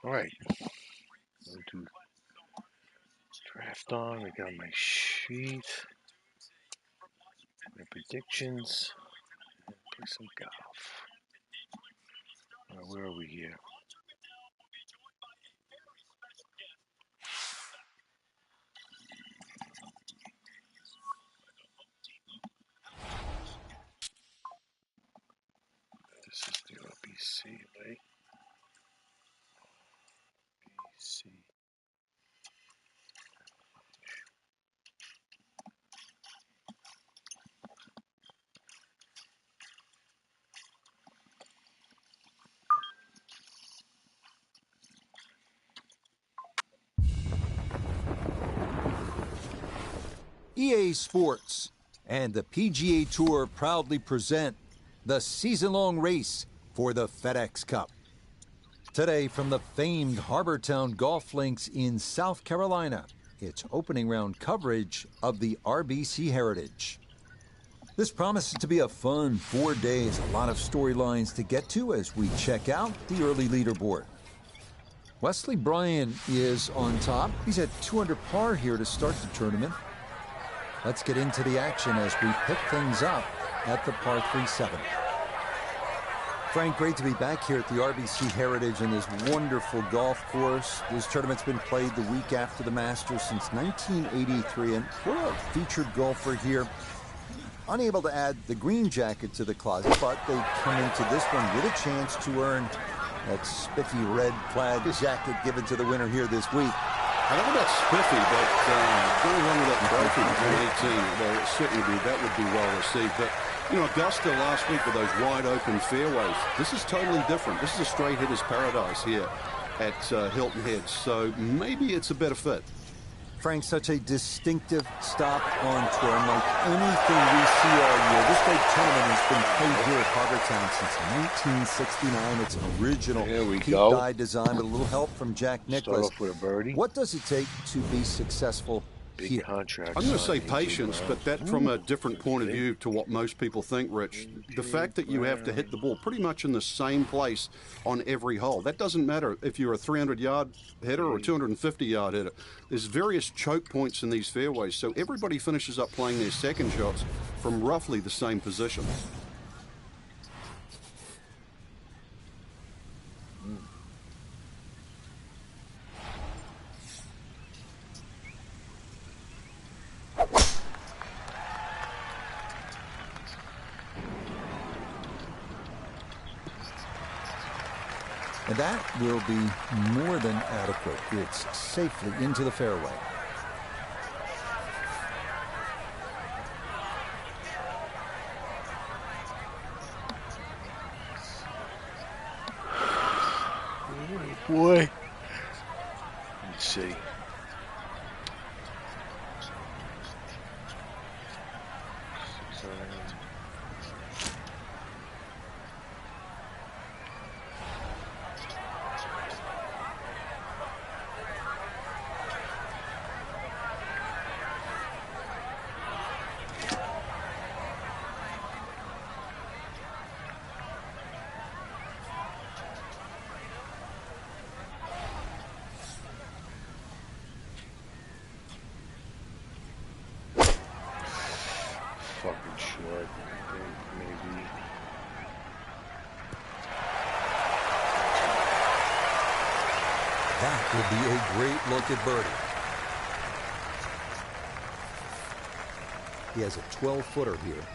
All right. Going to draft on. I got my sheet, my predictions, and play some golf. All right, where are we here? This is the RBC, right? RBC. EA Sports and the PGA Tour proudly present the season-long race for the FedEx Cup. Today, from the famed Harbortown Golf Links in South Carolina, it's opening round coverage of the RBC Heritage. This promises to be a fun 4 days, a lot of storylines to get to as we check out the early leaderboard. Wesley Bryan is on top. He's at 2 under par here to start the tournament. Let's get into the action as we pick things up at the par 3-7. Frank, great to be back here at the RBC Heritage and this wonderful golf course. This tournament's been played the week after the Masters since 1983, and we're a featured golfer here. Unable to add the green jacket to the closet, but they come into this one with a chance to earn that spiffy red plaid jacket given to the winner here this week. I don't know about spiffy, but going on with that trophy in 2018, well, certainly that would be well received. But, you know, Augusta last week with those wide open fairways, this is totally different. This is a straight hitter's paradise here at Hilton Head, so maybe it's a better fit. Frank, such a distinctive stop on tour, unlike anything we see all year. This great tournament has been played here at Harbortown since 1969. It's an original Pete Dye design with a little help from Jack Nicklaus. Start off with a birdie. What does it take to be successful here? Contract. I'm going to say patience, but that from a different point of view to what most people think, Rich. The fact that you have to hit the ball pretty much in the same place on every hole. That doesn't matter if you're a 300-yard hitter or a 250-yard hitter. There's various choke points in these fairways, so everybody finishes up playing their second shots from roughly the same position. And that will be more than adequate. It's safely into the fairway. Oh boy. Let's see. Fucking short, I think, maybe. That would be a great look at birdie. He has a 12-footer here.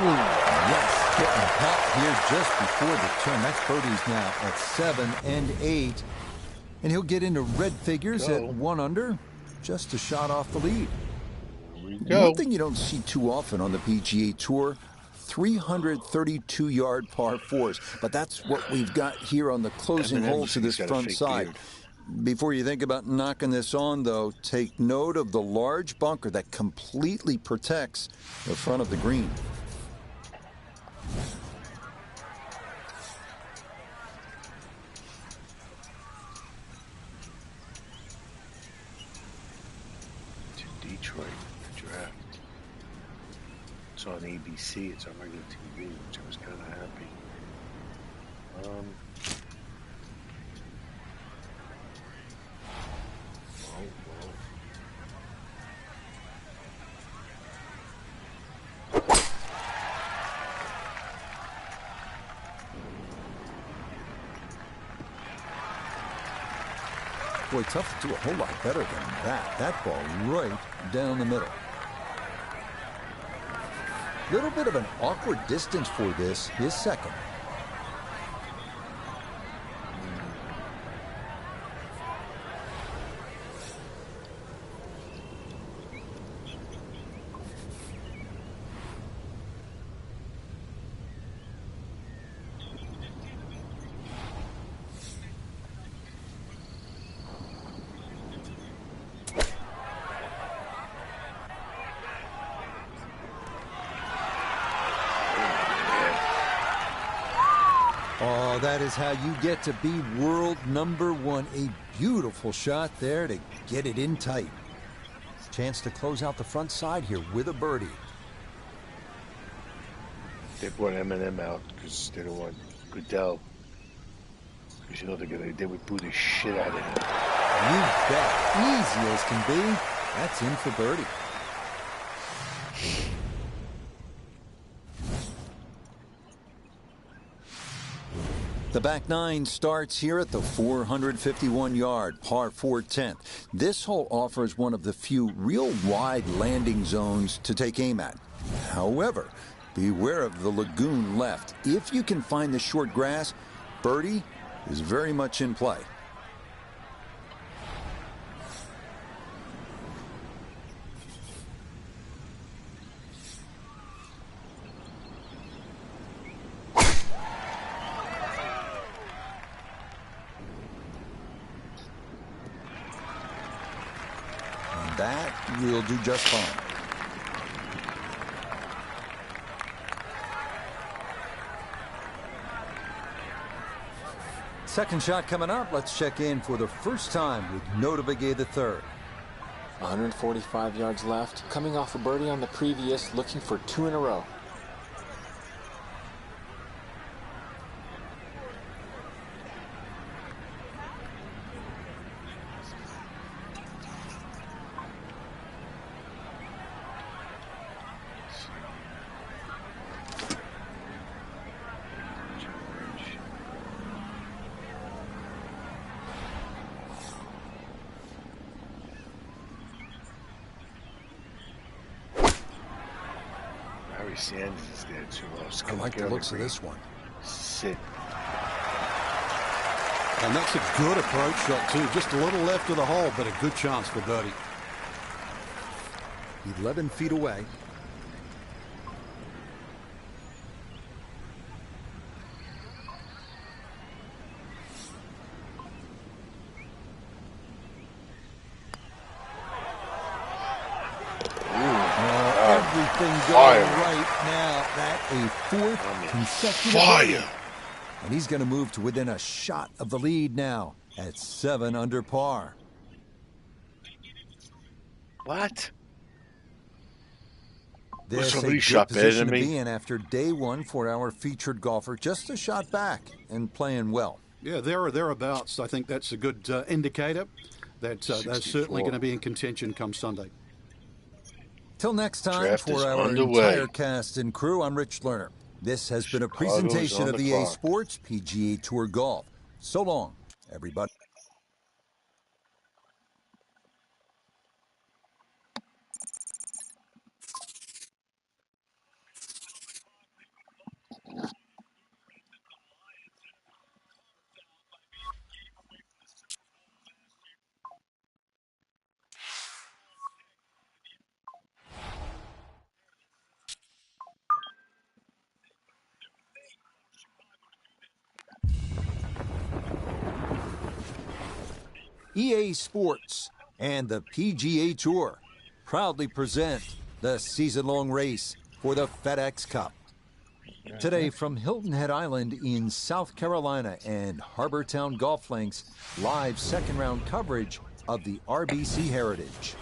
Yes, getting hot here just before the turn. Next birdie's now at 7 and 8. And he'll get into red figures at 1 under, just a shot off the lead. One thing you don't see too often on the PGA Tour, 332-yard par 4s. But that's what we've got here on the closing hole to this front side. Before you think about knocking this on, though, take note of the large bunker that completely protects the front of the green. Detroit, the draft. It's on ABC. It's on regular TV, which I was kind of happy. Oh, well. Boy, tough to do a whole lot better than that. That ball right down the middle. Little bit of an awkward distance for this, his second. Oh, that is how you get to be world number one. A beautiful shot there to get it in tight. Chance to close out the front side here with a birdie. They brought Eminem out because they don't want Goodell. Because you know they would boo the shit out of him. You bet. Easy as can be. That's in for birdie. The back nine starts here at the 451-yard par 4 10th. This hole offers one of the few real wide landing zones to take aim at. However, beware of the lagoon left. If you can find the short grass, birdie is very much in play. That will do just fine. Second shot coming up. Let's check in for the first time with Nota Begay III. 145 yards left. Coming off a birdie on the previous, looking for 2 in a row. Sanders is there too. I like the looks of this one. Sit. And that's a good approach shot too. Just a little left of the hole, but a good chance for birdie. 11 feet away. Everything going right now. That a fourth consecutive fire. And he's going to move to within a shot of the lead now at 7 under par. What? This a somebody good shot better position than to me? be in after day one for our featured golfer. Just a shot back and playing well. Yeah, there or thereabouts. I think that's a good indicator that they're certainly going to be in contention come Sunday. Till next time, Draft is for our underway. entire cast and crew, I'm Rich Lerner. This has been a Chicago's presentation on of the EA clock. Sports PGA Tour Golf. So long, everybody. EA Sports and the PGA Tour proudly present the season-long race for the FedEx Cup. Today from Hilton Head Island in South Carolina and Harbortown Golf Links, live second-round coverage of the RBC Heritage.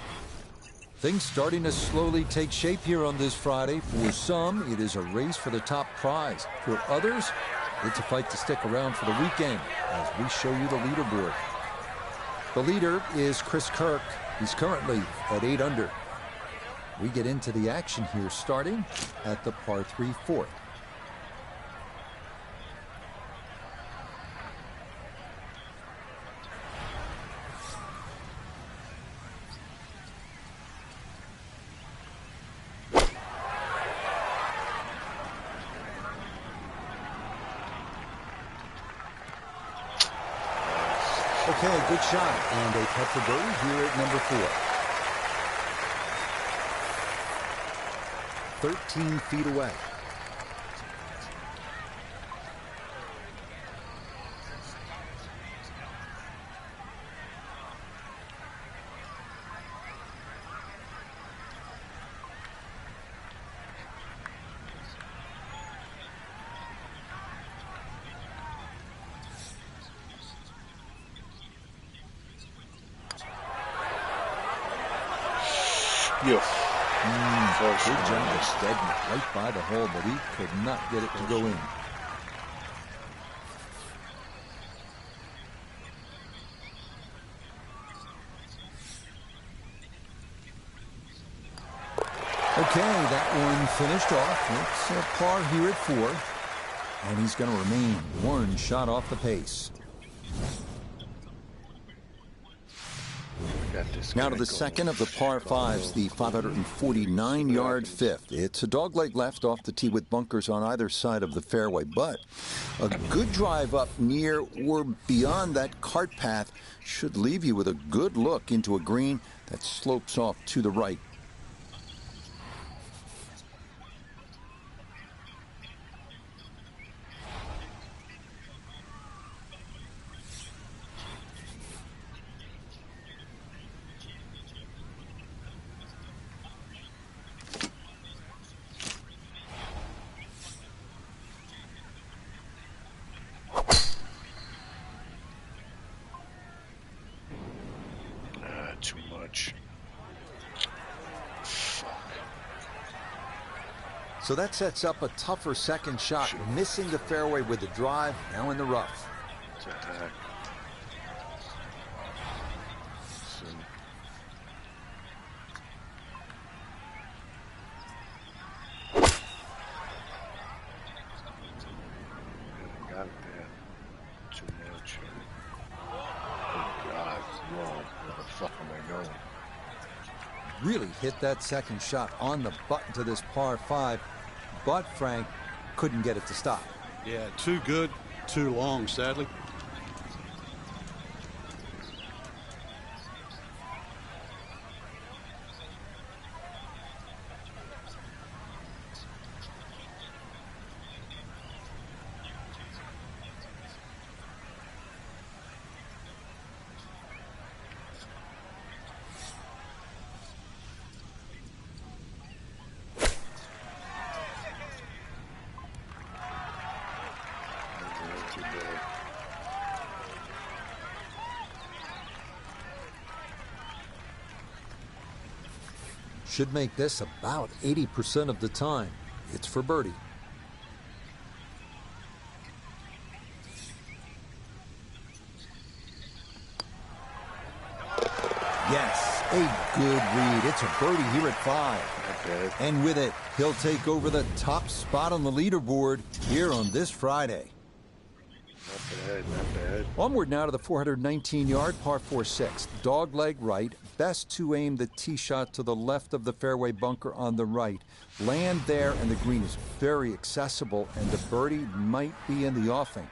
Things starting to slowly take shape here on this Friday. For some, it is a race for the top prize. For others, it's a fight to stick around for the weekend as we show you the leaderboard. The leader is Chris Kirk. He's currently at 8 under. We get into the action here starting at the par 3 fourth. Okay, good shot, and a putt for birdie here at number 4. 13 feet away. Yes. Good job of steadying it right by the hole, but he could not get it to go in. Okay, that one finished off. It's a par here at 4, and he's going to remain one shot off the pace. Now to the second of the par 5s, the 549-yard fifth. It's a dogleg left off the tee with bunkers on either side of the fairway, but a good drive up near or beyond that cart path should leave you with a good look into a green that slopes off to the right. Too much. Fuck. So that sets up a tougher second shot, missing the fairway with the drive, now in the rough. It's a hack. Got it there. Too much. Oh God, whoa, where the fuck am I going? Really hit that second shot on the button to this par 5, but Frank couldn't get it to stop. Yeah, too good, too long, sadly. Should make this about 80% of the time. It's for birdie. Yes, a good read. It's a birdie here at 5. Okay. And with it, he'll take over the top spot on the leaderboard here on this Friday. Not bad, not bad. Onward now to the 419-yard par 4-6. Dogleg right. Best to aim the tee shot to the left of the fairway bunker on the right. Land there, and the green is very accessible, and the birdie might be in the offing.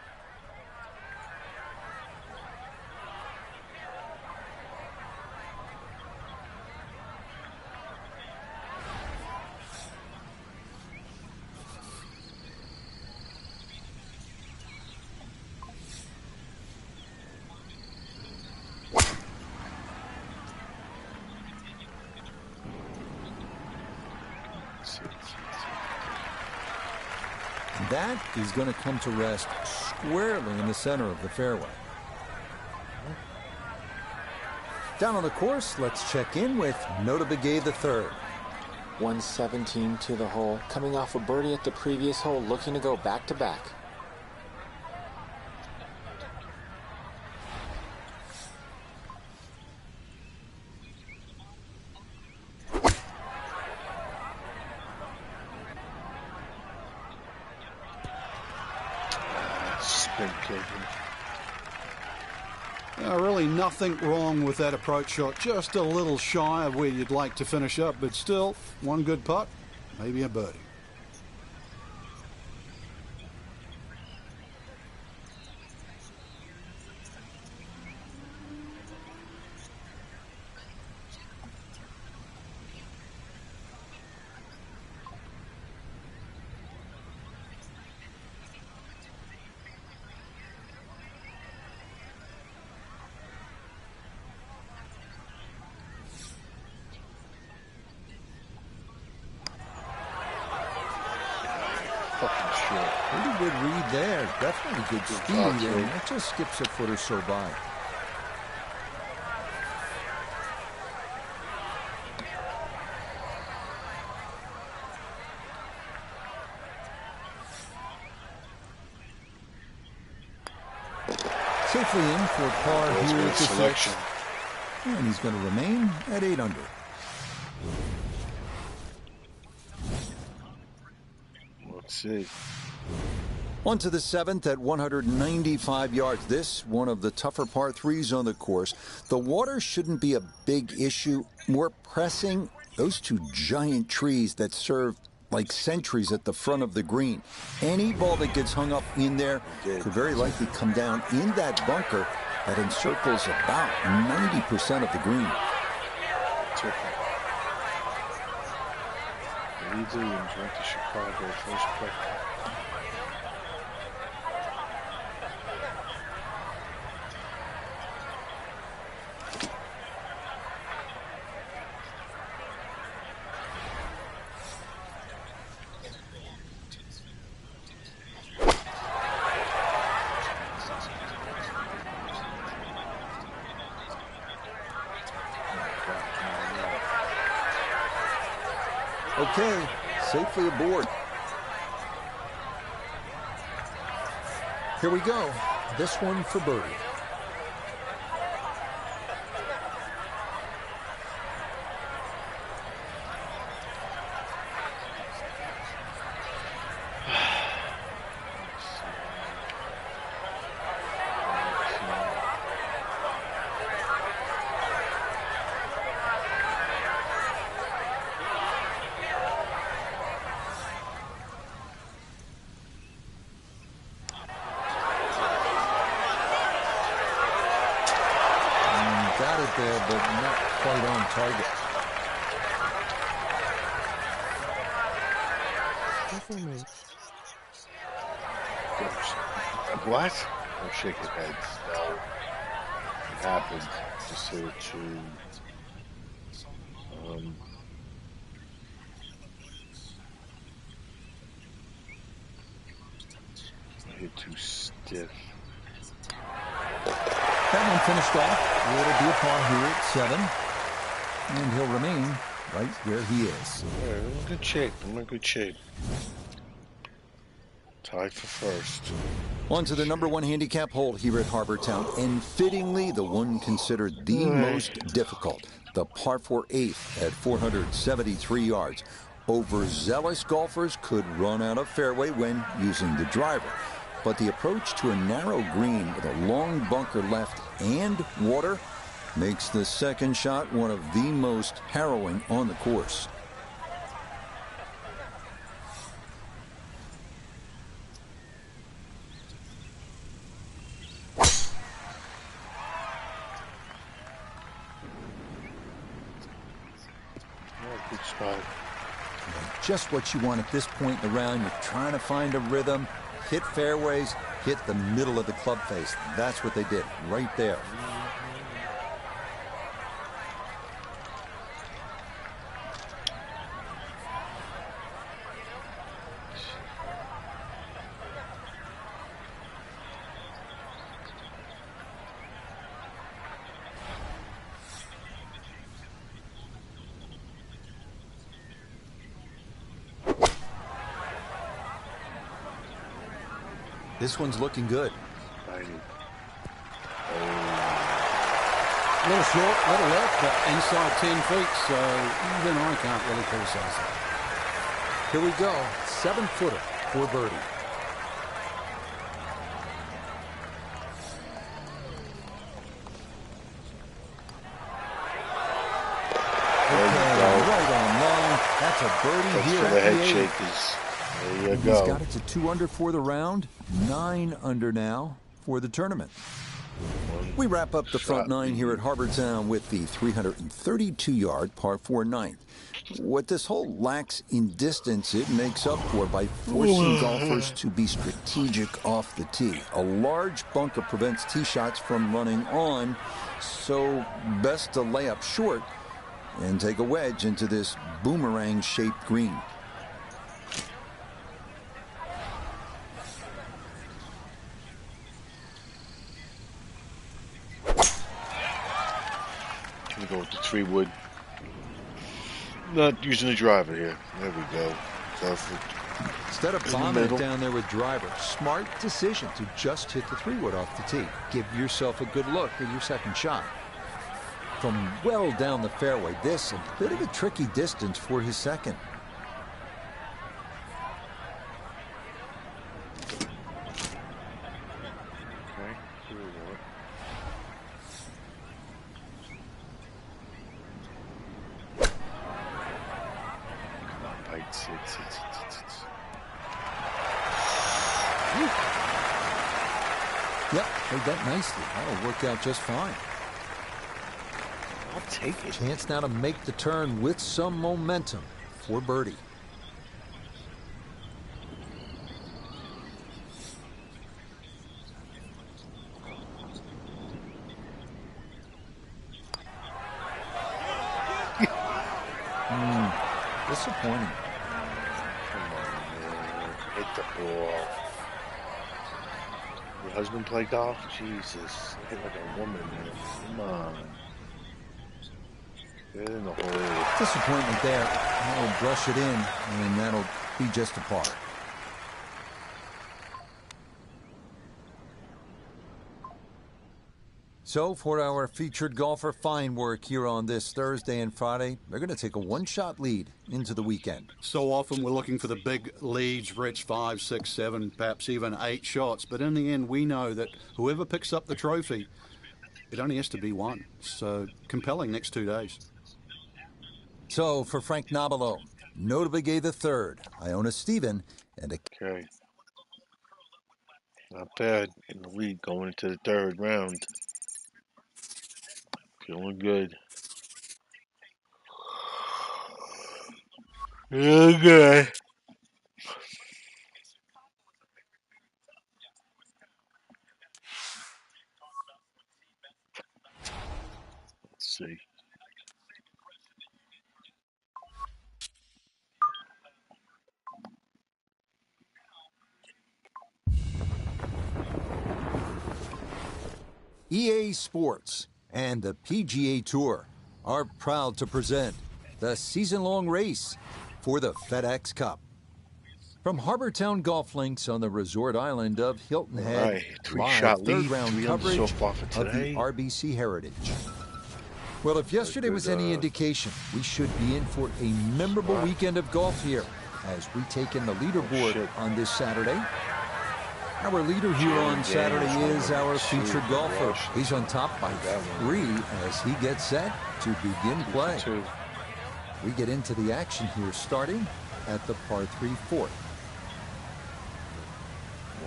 That is going to come to rest squarely in the center of the fairway. Down on the course, let's check in with Nota Begay III. 117 to the hole, coming off a birdie at the previous hole, looking to go back-to-back. Spin killed him. Really nothing wrong with that approach shot. Just a little shy of where you'd like to finish up, but still, one good putt, maybe a birdie. Pretty good read there. Definitely good speed, and it just skips a foot or so by. Safely in for par here at the selection. And he's going to remain at 8 under. Let's see. On to the 7th at 195 yards. This, one of the tougher par 3s on the course. The water shouldn't be a big issue. More pressing, those two giant trees that serve like sentries at the front of the green. Any ball that gets hung up in there could very likely come down in that bunker that encircles about 90% of the green. Lee Williams went to Chicago first pick. Okay, safely aboard. Here we go. This one for birdie. Got it there, but not quite on target. What? Don't shake his head. No. It happened. Just say it to hit too stiff. That one finished off. It'll be a par here at 7. And he'll remain right where he is. All right, I'm in good shape. I'm in good shape. Tied for first. On to the number 1 handicap hole here at Harbour Town. And fittingly, the one considered the most difficult. The par 4 8th at 473 yards. Overzealous golfers could run out of fairway when using the driver. But the approach to a narrow green with a long bunker left and water makes the second shot one of the most harrowing on the course. Good spot. Just what you want at this point in the round. You're trying to find a rhythm. Hit fairways, hit the middle of the club face. That's what they did right there. This one's looking good. A little short, a little left, but inside 10 feet, so even I can't really criticize that. Here we go. 7-footer for birdie. Right on line. That's a birdie Thanks here for at the head the 8th. shakers. There you He's go. got it to 2 under for the round. 9 under now for the tournament. We wrap up the front 9 here at Harbour Town with the 332-yard par 4 ninth. What this hole lacks in distance, it makes up for by forcing golfers to be strategic off the tee. A large bunker prevents tee shots from running on, so best to lay up short and take a wedge into this boomerang-shaped green. Gonna go with the 3-wood. Not using the driver here. There we go. Perfect. Instead of bombing it down there with driver, smart decision to just hit the 3-wood off the tee. Give yourself a good look at your second shot. From well down the fairway, this a bit of a tricky distance for his second. Okay. Here we go. Come on, Pike. Sit. Yep, played that nicely. That'll work out just fine. I'll take it. Chance now to make the turn with some momentum for birdie. Disappointing. Come on, man. Hit the ball. Your husband play golf? Jesus. Hit like a woman, man. Come on. Get in the hole. Disappointment there. That'll brush it in, and that'll be just a par. So for our featured golfer, fine work here on this Thursday and Friday. They're going to take a one-shot lead into the weekend. So often we're looking for the big leads, Rich, 5, 6, 7, perhaps even 8 shots. But in the end, we know that whoever picks up the trophy, it only has to be one. So compelling next 2 days. So for Frank Nobilo, Notable Gay III, Iona Stephen, and a... Okay. Not bad. In the lead going into the 3rd round. Feeling good. Feeling good. Let's see. EA Sports and the PGA Tour are proud to present the season-long race for the FedEx Cup. From Harbour Town Golf Links on the resort island of Hilton Head, Right, live 3-shot lead, third-round 3 under coverage so far for of the today. RBC Heritage. Well, if yesterday was any indication, we should be in for a memorable weekend of golf here as we take in the leaderboard on this Saturday. Our leader here on Saturday is our featured golfer. He's on top by 3 as he gets set to begin play. We get into the action here starting at the par 3 fourth.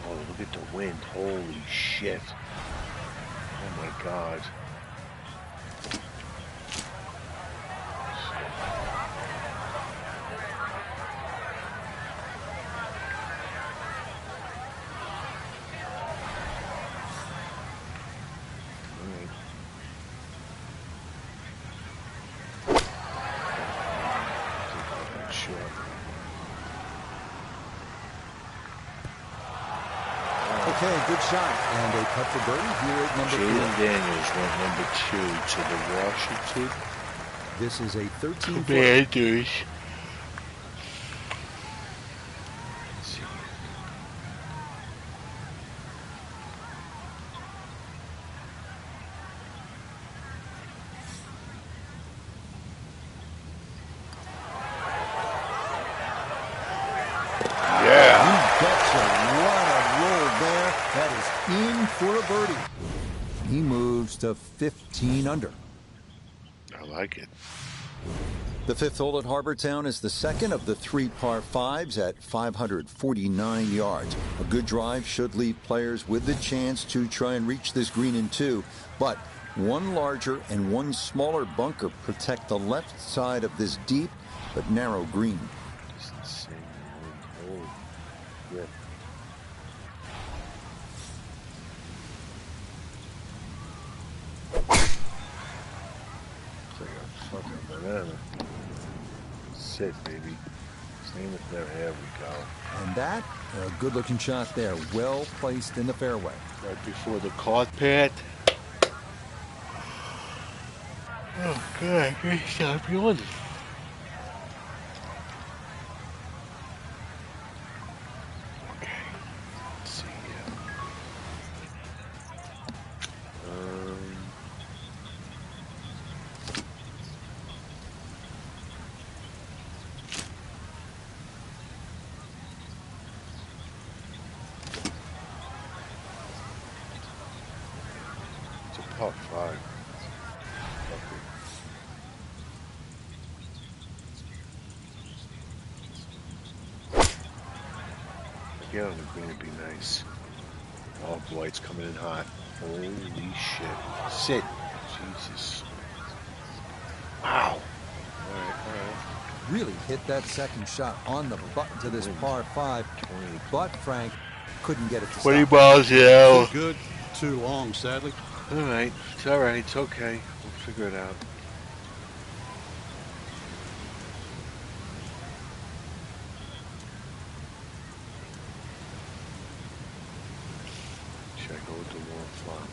Oh, look at the wind. Holy shit. Oh my God. Okay, good shot. And a putt for birdie here at number 4. Jaden Daniels went number 2 to the Washington. This is a 13-foot. Commanders. he moves to 15 under. I like it. The fifth hole at Harbor Town is the second of the 3 par 5s at 549 yards. A good drive should leave players with the chance to try and reach this green in 2, but one larger and one smaller bunker protect the left side of this deep but narrow green. Just insane. Oh, yeah. It's like a fucking banana. Sit, baby. Same with there. There we go. And that, a good-looking shot there, well placed in the fairway. Right before the card pad. Oh, God. Great shot. Beyond it. Okay. Let's see here. It's a par 5. Get on the green would be nice. Oh boy, it's coming in hot. Holy shit. Sit. Jesus. Wow. Alright. Really hit that second shot on the button to this par 5, but Frank couldn't get it to 20 stop. balls, yeah. Too good, too long, sadly. Alright. It's alright. It's okay. We'll figure it out. Should I go with the warm flop?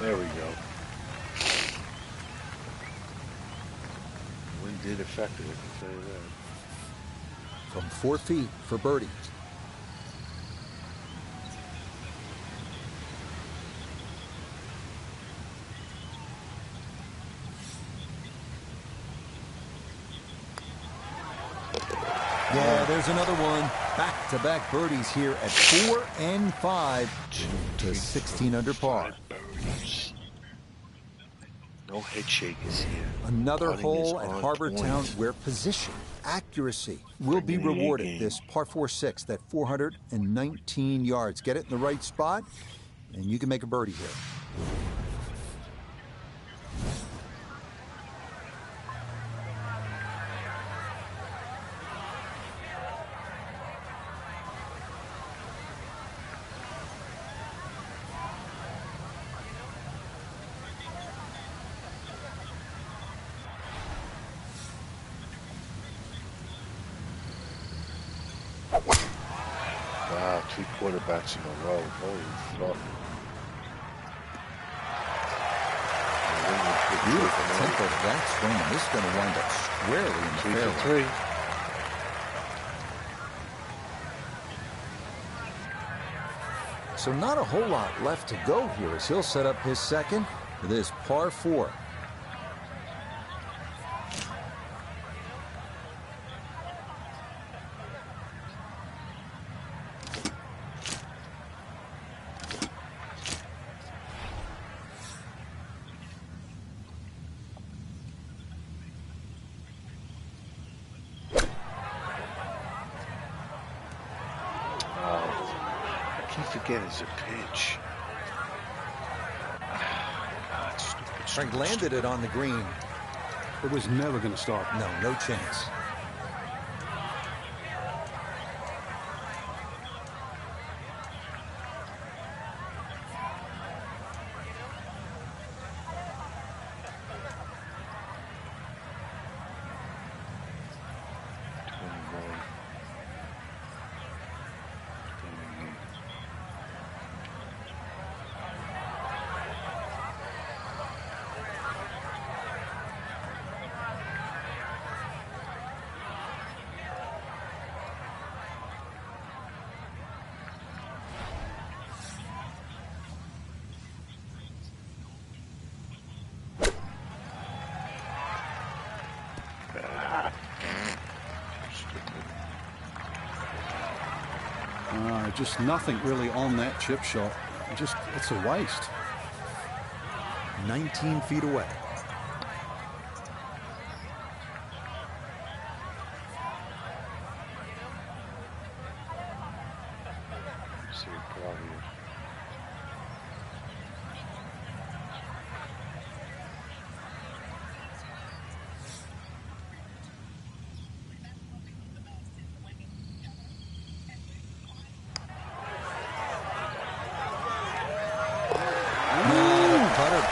There we go. Wind did affect it, I can tell you that. From 4 feet for birdie. Yeah, there's another one. Back-to-back birdies here at 4 and 5 to 16 under par. Birdies. No head shakers here. Another Putting hole is at on Harbor point. Town where position, accuracy will be Bringing the rewarded. A-game. This par 4-6, that 419 yards. Get it in the right spot, and you can make a birdie here. Wow, 3 quarterbacks in a row. Holy fuck. The wind was Beautiful tempo to that swing, and this is going to wind up squarely in the fairway. 3. So not a whole lot left to go here as he'll set up his second for this par 4. Forget it's a pitch. God, Frank landed it on the green. It was never going to stop. No chance. Just nothing really on that chip shot. It's a waste. 19 feet away.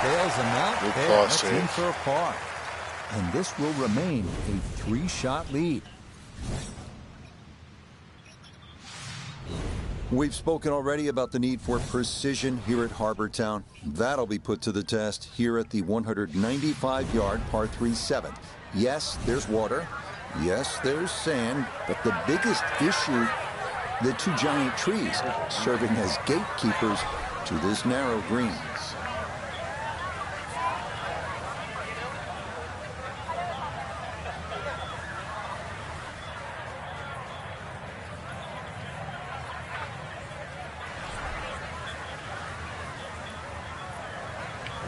Bails him out. That's in for a par. And this will remain a 3-shot lead. We've spoken already about the need for precision here at Harbour Town. That'll be put to the test here at the 195-yard par 3-7. Yes, there's water. Yes, there's sand. But the biggest issue, the 2 giant trees serving as gatekeepers to this narrow green.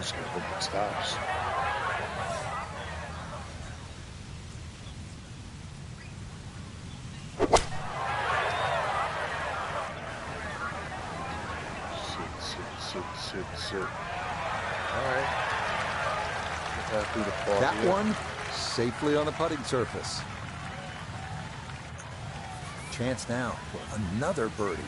just going to hope it stops. Sit. All right. That one safely on the putting surface. Chance now for another birdie.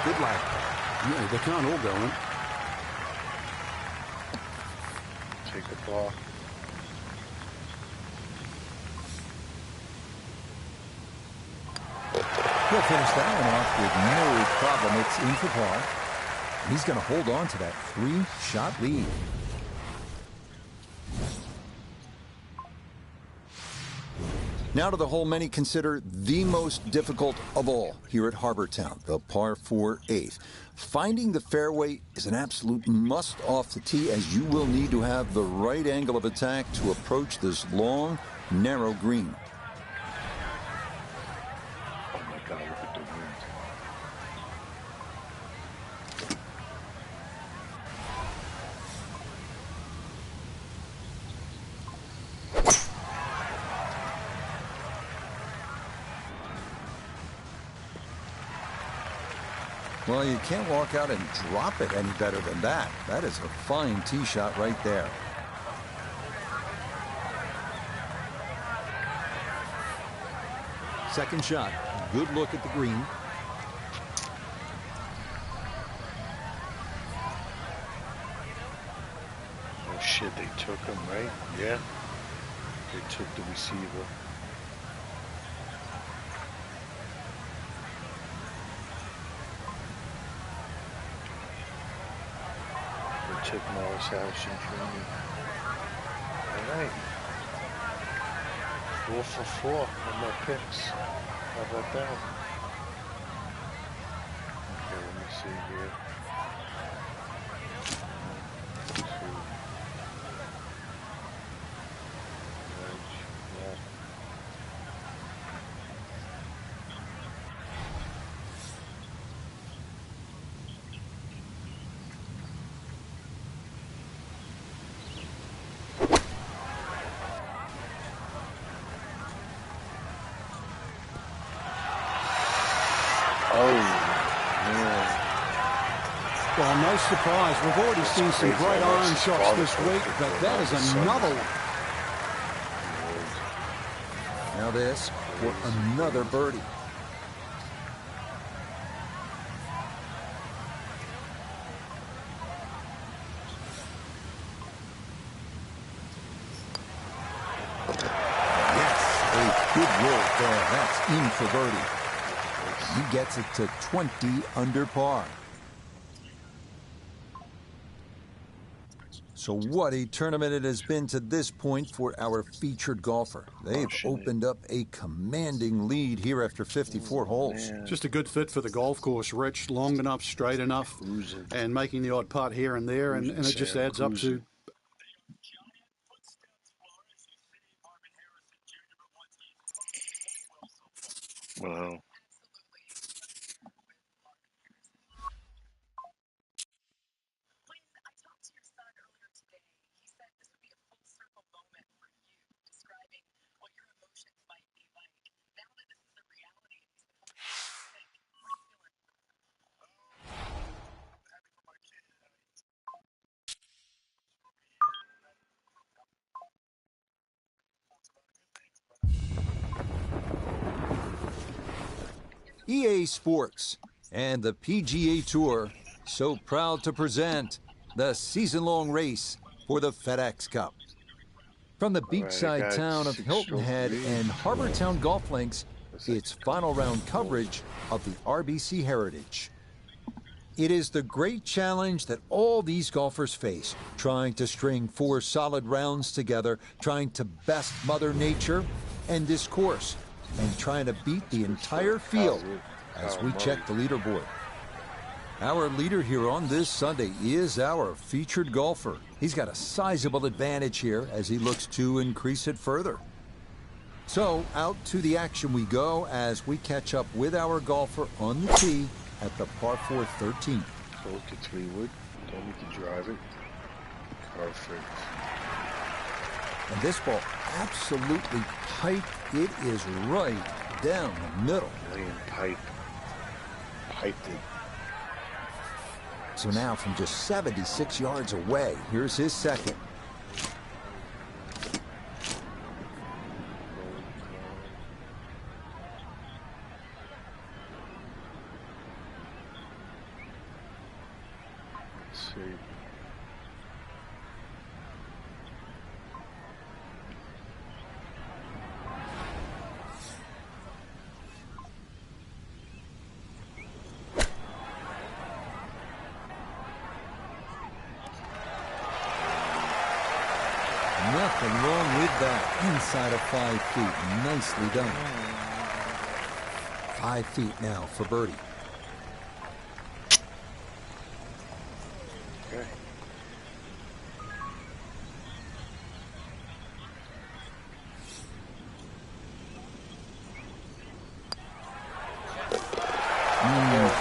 Good luck. Yeah, they can't all go in. Take the ball. He'll finish that one off with no problem. It's in for par. He's going to hold on to that 3-shot lead. Now to the hole many consider the most difficult of all here at Harbour Town, the par 4 8th. Finding the fairway is an absolute must off the tee, as you will need to have the right angle of attack to approach this long, narrow green. Oh my God, look at the wind. Well, you can't walk out and drop it any better than that. That is a fine tee shot right there. Second shot. Good look at the green. Oh shit, they took him, right? Yeah. They took the receiver. They took Morris Harrison Jr. All right. 4 for 4 on my picks. How about that? Okay, let me see here. Well, no surprise. We've already seen some great iron shots this week, but that is another one. Now this for another birdie. Yes, a good roll there. That's in for birdie. He gets it to 20 under par. So what a tournament it has been to this point for our featured golfer. They've opened up a commanding lead here after 54 holes. Just a good fit for the golf course, Rich. Long enough, straight enough, and making the odd putt here and there, and it just adds up to... Wow. EA Sports and the PGA Tour so proud to present the season-long race for the FedEx Cup. From the beachside town of Hilton Head and Harbortown Golf Links, it's final round coverage of the RBC Heritage. It is the great challenge that all these golfers face, trying to string 4 solid rounds together, trying to best Mother Nature and this course, and trying to beat the entire field as we check the leaderboard. Our leader here on this Sunday is our featured golfer. He's got a sizable advantage here as he looks to increase it further. So out to the action we go as we catch up with our golfer on the tee at the par 4 13th. Go to 3-wood. Told me to drive it. Perfect. And this ball absolutely piped. It is right down the middle. Piped it. So now from just 76 yards away, here's his second. Let's see. Nothing wrong with that. Inside of 5 feet. Nicely done. 5 feet now for birdie. Okay.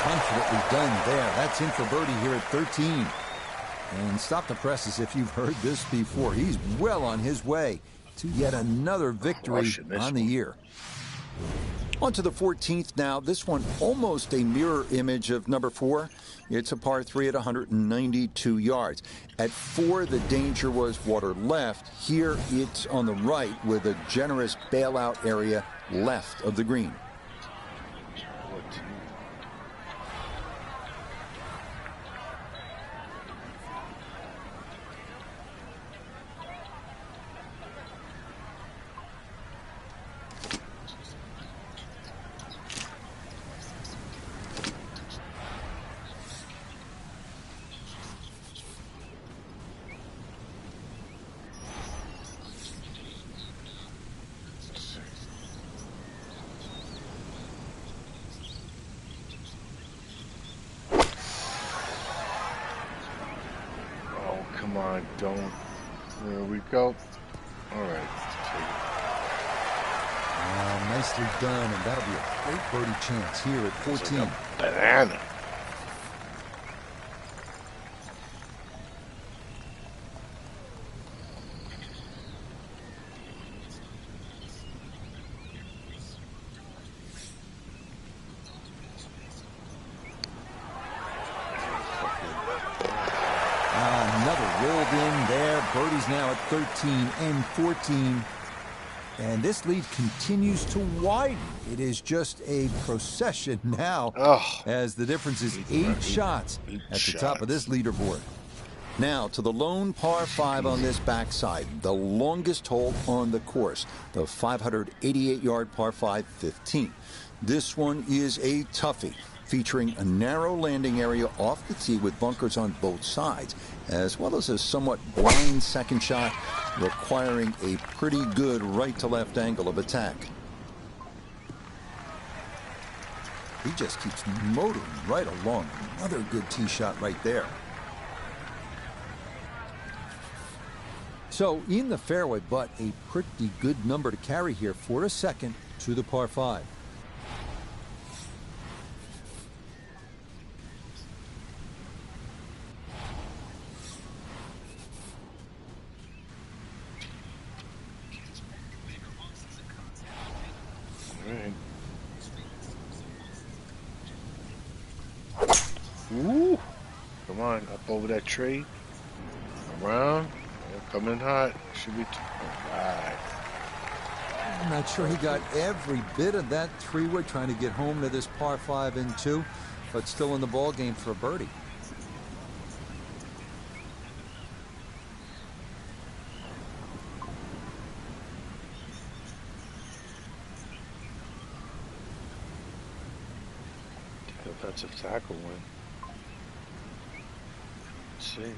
Confidently done there. That's in for birdie here at 13. And stop the presses if you've heard this before. He's well on his way to yet another victory on the year. On to the 14th now. This one almost a mirror image of number 4. It's a par 3 at 192 yards. At 4, the danger was water left. Here, it's on the right with a generous bailout area left of the green. Come on, don't. There we go. All right. Nicely done, and that'll be a great birdie chance here at 14. Like a banana. Birdie's now at 13 and 14. And this lead continues to widen. It is just a procession now as the difference is 8 shots at the top of this leaderboard. Now to the lone par 5 on this backside, the longest hole on the course, the 588-yard par 5 15. This one is a toughie, featuring a narrow landing area off the tee with bunkers on both sides, as well as a somewhat blind second shot requiring a pretty good right-to-left angle of attack. He just keeps motoring right along. Another good tee shot right there. So in the fairway, but a pretty good number to carry here for a second to the par 5. Ooh, come on, up over that tree, around, coming hot, should be right. I'm not sure he got every bit of that 3-wood trying to get home to this par 5 and 2, but still in the ball game for a birdie. Defensive tackle win. Let's see.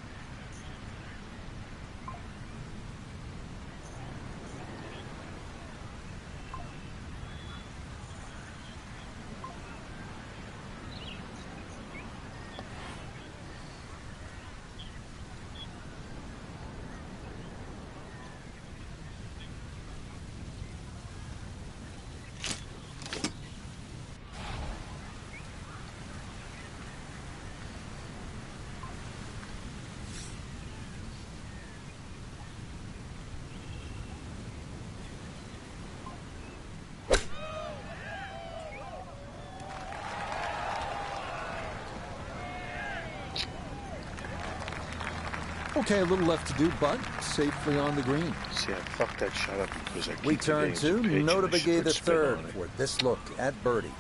Okay, a little left to do, but safely on the green. See, I fucked that shot up because I We turn to Notabegay the third for this look at birdie.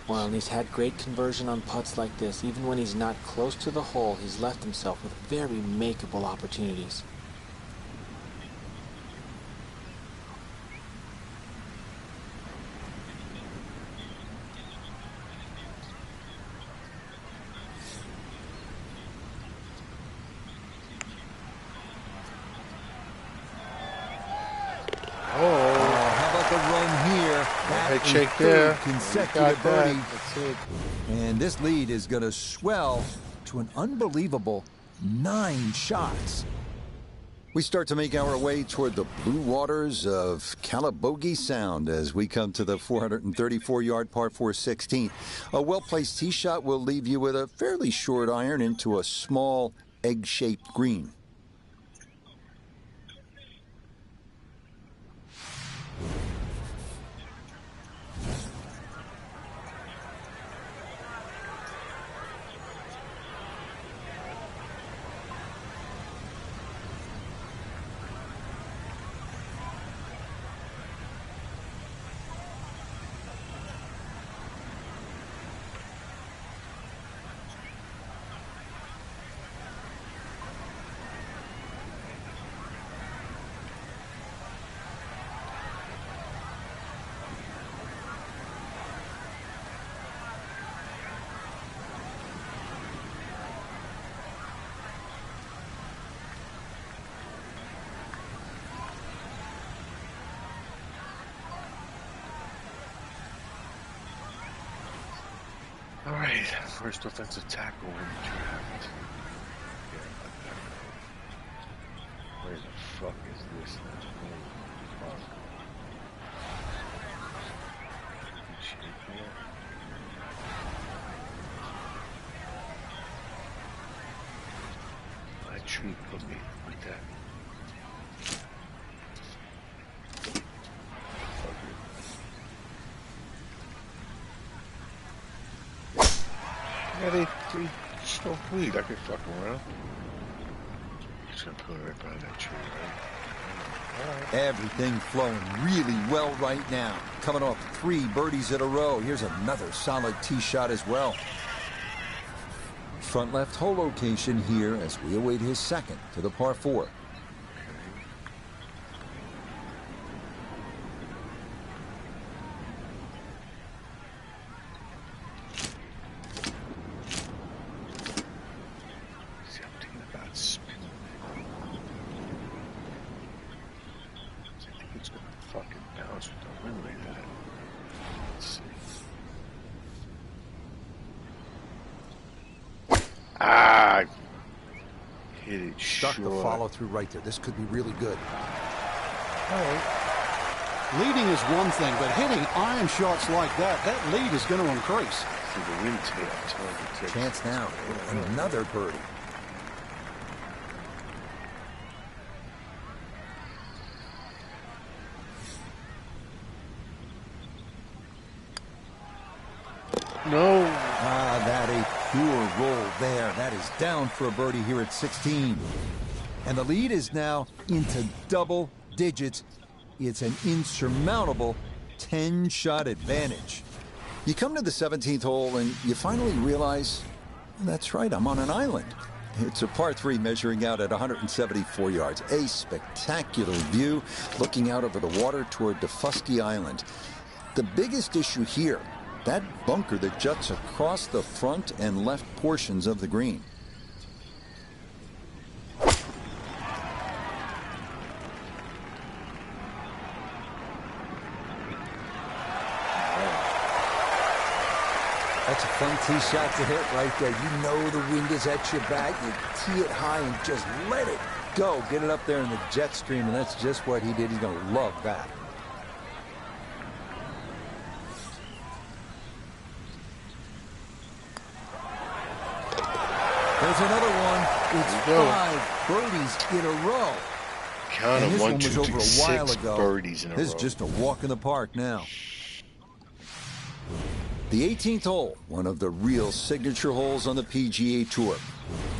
Well, and he's had great conversion on putts like this. Even when he's not close to the hole, he's left himself with very makeable opportunities. Check there. Consecutive birdie. And this lead is going to swell to an unbelievable 9 shots. We start to make our way toward the blue waters of Calabogie Sound as we come to the 434-yard par 4 16. A well-placed tee shot will leave you with a fairly short iron into a small egg-shaped green. right, first offensive tackle in the draft. Where the fuck is this now? Holy fuck. Good shape here. That tree put me like that. Yeah, they just don't bleed. I can fuck around. Just gonna put it right behind that tree, right? Everything flowing really well right now. Coming off 3 birdies in a row. Here's another solid tee shot as well. Front left hole location here as we await his second to the par 4. Hit it Stuck short. the follow through right there. This could be really good. All right. Leading is one thing, but hitting iron shots like that lead is going to increase. See the wind tail. Chance now. Another birdie. No. That a pure roll there. That is down for a birdie here at 16. And the lead is now into double digits. It's an insurmountable 10-shot advantage. You come to the 17th hole and you finally realize, that's right, I'm on an island. It's a par 3 measuring out at 174 yards. A spectacular view looking out over the water toward Defusky Island. The biggest issue here, that bunker that juts across the front and left portions of the green. That's a fun tee shot to hit right there. You know the wind is at your back. You tee it high and just let it go. Get it up there in the jet stream, and that's just what he did. He's going to love that. There's another one. It's 5 birdies in a row. Count And them. his 1, one was 2, over 3, a while 6 ago. birdies in a row. This is just a walk in the park now. The 18th hole, one of the real signature holes on the PGA Tour.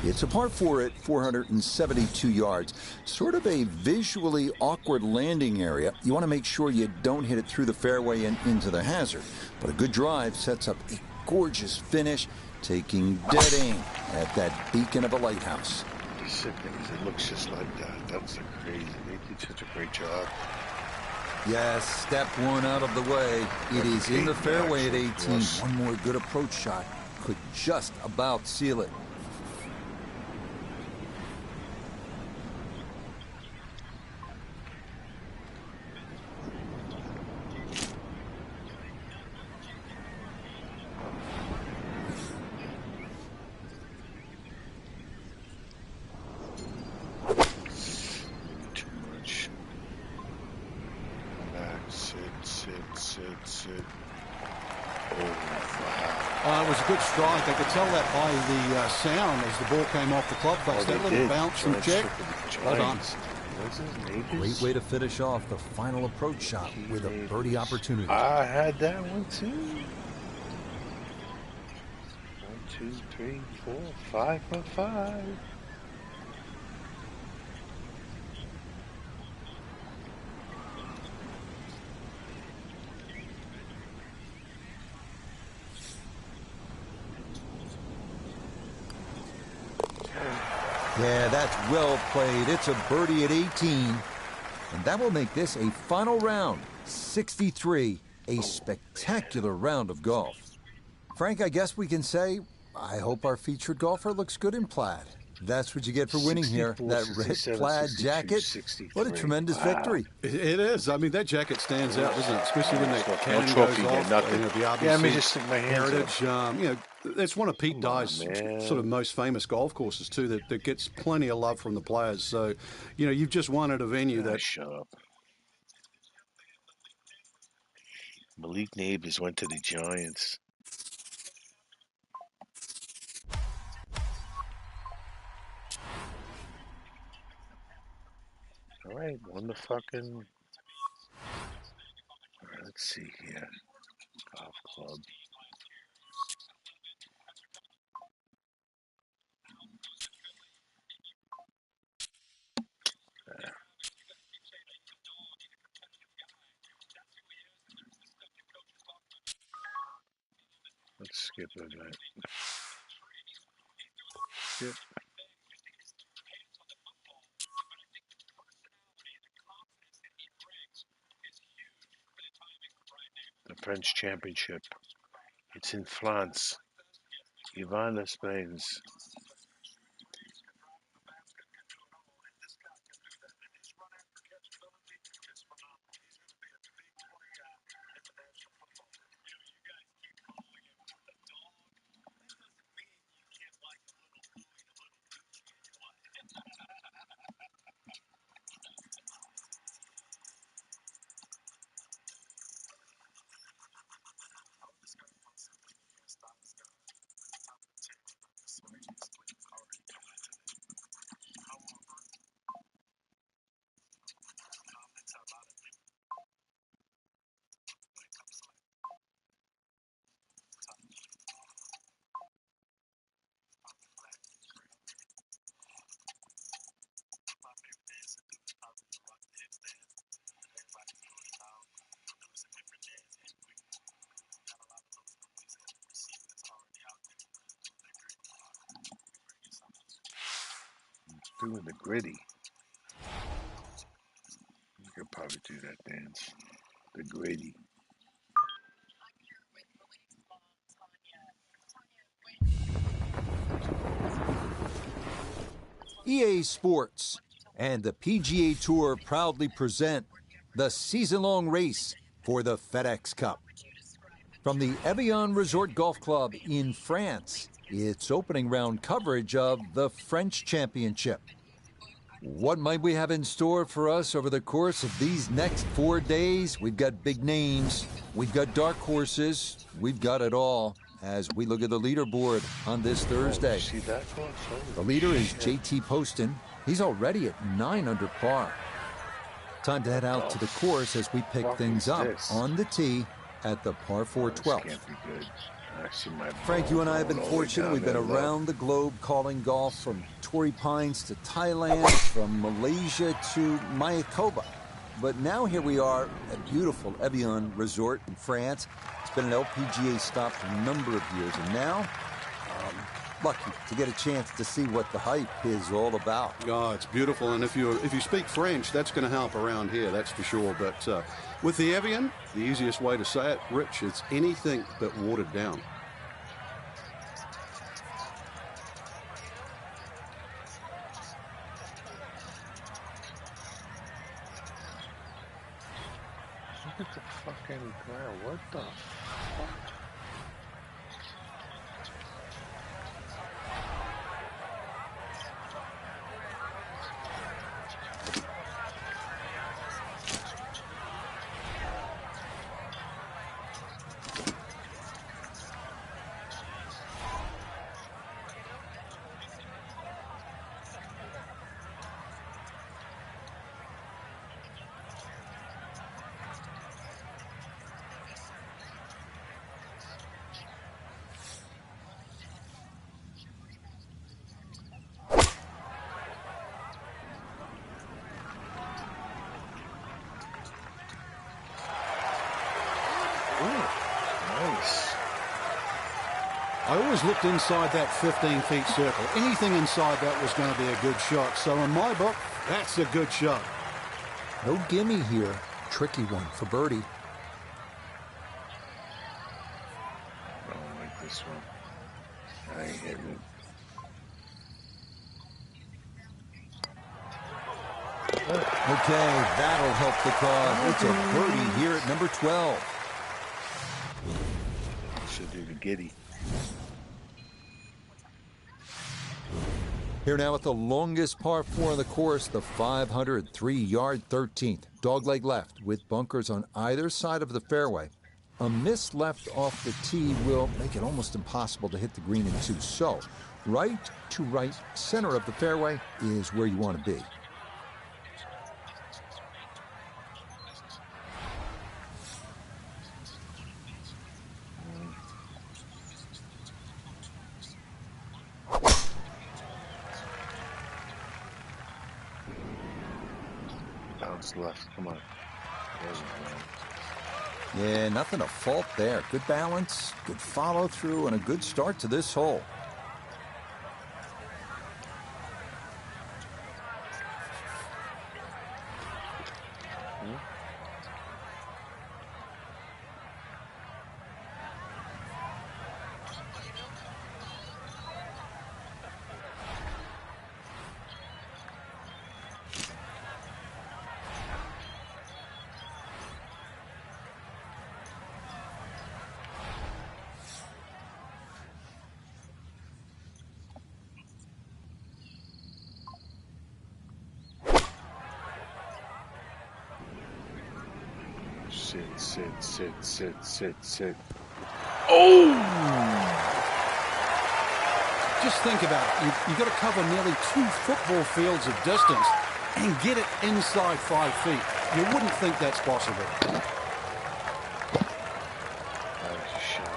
It's a par 4 at 472 yards. Sort of a visually awkward landing area. You want to make sure you don't hit it through the fairway and into the hazard. But a good drive sets up a gorgeous finish, taking dead aim at that beacon of a lighthouse. The sick thing is it looks just like that. That's the crazy. They did such a great job. Yes, step 1 out of the way. It is in the fairway at 18. Yes. One more good approach shot could just about seal it. Too much. Sit. Oh, wow. It was a good strike. I could tell that by the sound as the ball came off the club face. That little bounce from Jack. Well done. Great way to finish off the final approach shot with a birdie opportunity. I had that one too. 1, 2, 3, 4, 5 for 5. Yeah, that's well played. It's a birdie at 18. And that will make this a final round. 63, a spectacular round of golf. Frank, I guess we can say, I hope our featured golfer looks good in plaid. That's what you get for winning here. 64, That red 67, plaid 62, jacket. 63. What a tremendous victory. It is. I mean, that jacket stands out, doesn't it? Especially when that No cannon trophy, goes off. nothing. The RBC Yeah, let me just stick my hands heritage. It's one of Pete Come on, Dye's man. sort of most famous golf courses, too, that gets plenty of love from the players. So, you know, you've just won at a venue that... Shut up. Malik Neighbors went to the Giants. All right, won the fucking... All right, let's see here. Golf club. Let's skip that. Skip. The French Championship. It's in France. Yvan Les Bains. Doing the gritty. You could probably do that dance. The gritty. EA Sports and the PGA Tour proudly present the season-long race for the FedEx Cup. From the Evian Resort Golf Club in France, it's opening round coverage of the French Championship. What might we have in store for us over the course of these next 4 days? We've got big names, we've got dark horses, we've got it all as we look at the leaderboard on this Thursday. See that one? The leader is JT Poston. He's already at 9 under par. Time to head out to the course as we pick things up on the tee at the par 4 12th. Can't be good. Frank, you and I have been fortunate. We've been around the globe calling golf, from Torrey Pines to Thailand, from Malaysia to Mayakoba. But now here we are at beautiful Evian Resort in France. It's been an LPGA stop for a number of years, and now lucky to get a chance to see what the hype is all about. Oh, it's beautiful, and if you speak French, that's going to help around here, that's for sure. But with the Evian, the easiest way to say it, Rich, it's anything but watered down. Look at the fucking ground. What the fuck? I always looked inside that 15-feet circle. Anything inside that was going to be a good shot. So in my book, that's a good shot. No gimme here. Tricky one for birdie. I don't like this one. I ain't hitting it. Okay, that'll help the cause. It's a birdie here at number 12. Should do the giddy. Here now at the longest par 4 on the course, the 503-yard 13th. Dogleg left with bunkers on either side of the fairway. A miss left off the tee will make it almost impossible to hit the green in two. So, right to right center of the fairway is where you want to be. Bounce left. Come on. There we go. Yeah, nothing to fault there. Good balance, good follow through, and a good start to this hole. Sit. Oh! Just think about it. You've got to cover nearly 2 football fields of distance and get it inside 5 feet. You wouldn't think that's possible. That was a shot.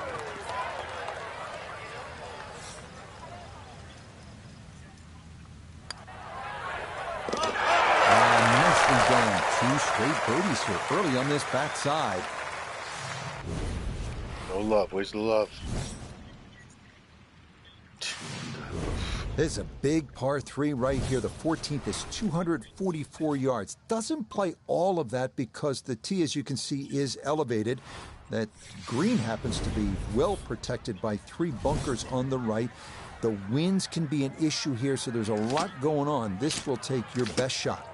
Nicely done. 2 straight birdies here early on this backside. No love. Where's the love? This is a big par 3 right here. The 14th is 244 yards. Doesn't play all of that because the tee, as you can see, is elevated. That green happens to be well protected by 3 bunkers on the right. The winds can be an issue here, so there's a lot going on. This will take your best shot.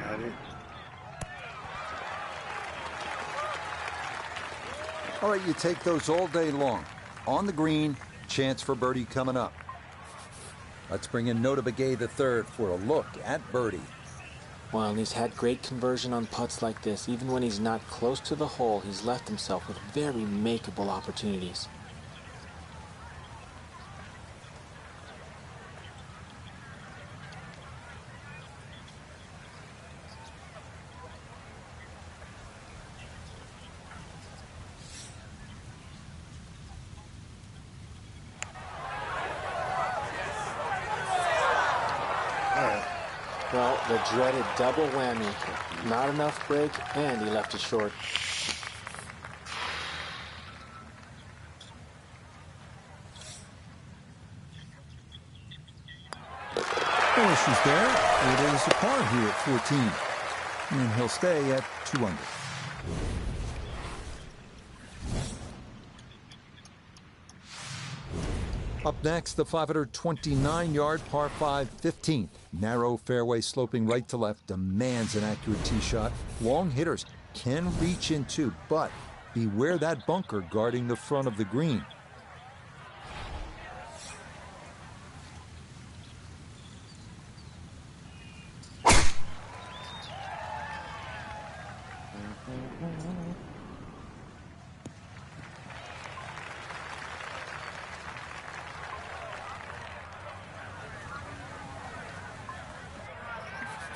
Had it. All right, you take those all day long. On the green, chance for birdie coming up. Let's bring in Nota Begay III for a look at birdie. Well, he's had great conversion on putts like this. Even when he's not close to the hole, he's left himself with very makeable opportunities. Well, the dreaded double whammy. Not enough break, and he left it short. No issues there. It is a par here at 14. And he'll stay at 2 under. Up next, the 529-yard par 5 15th. Narrow fairway sloping right to left demands an accurate tee shot. Long hitters can reach into, but beware that bunker guarding the front of the green.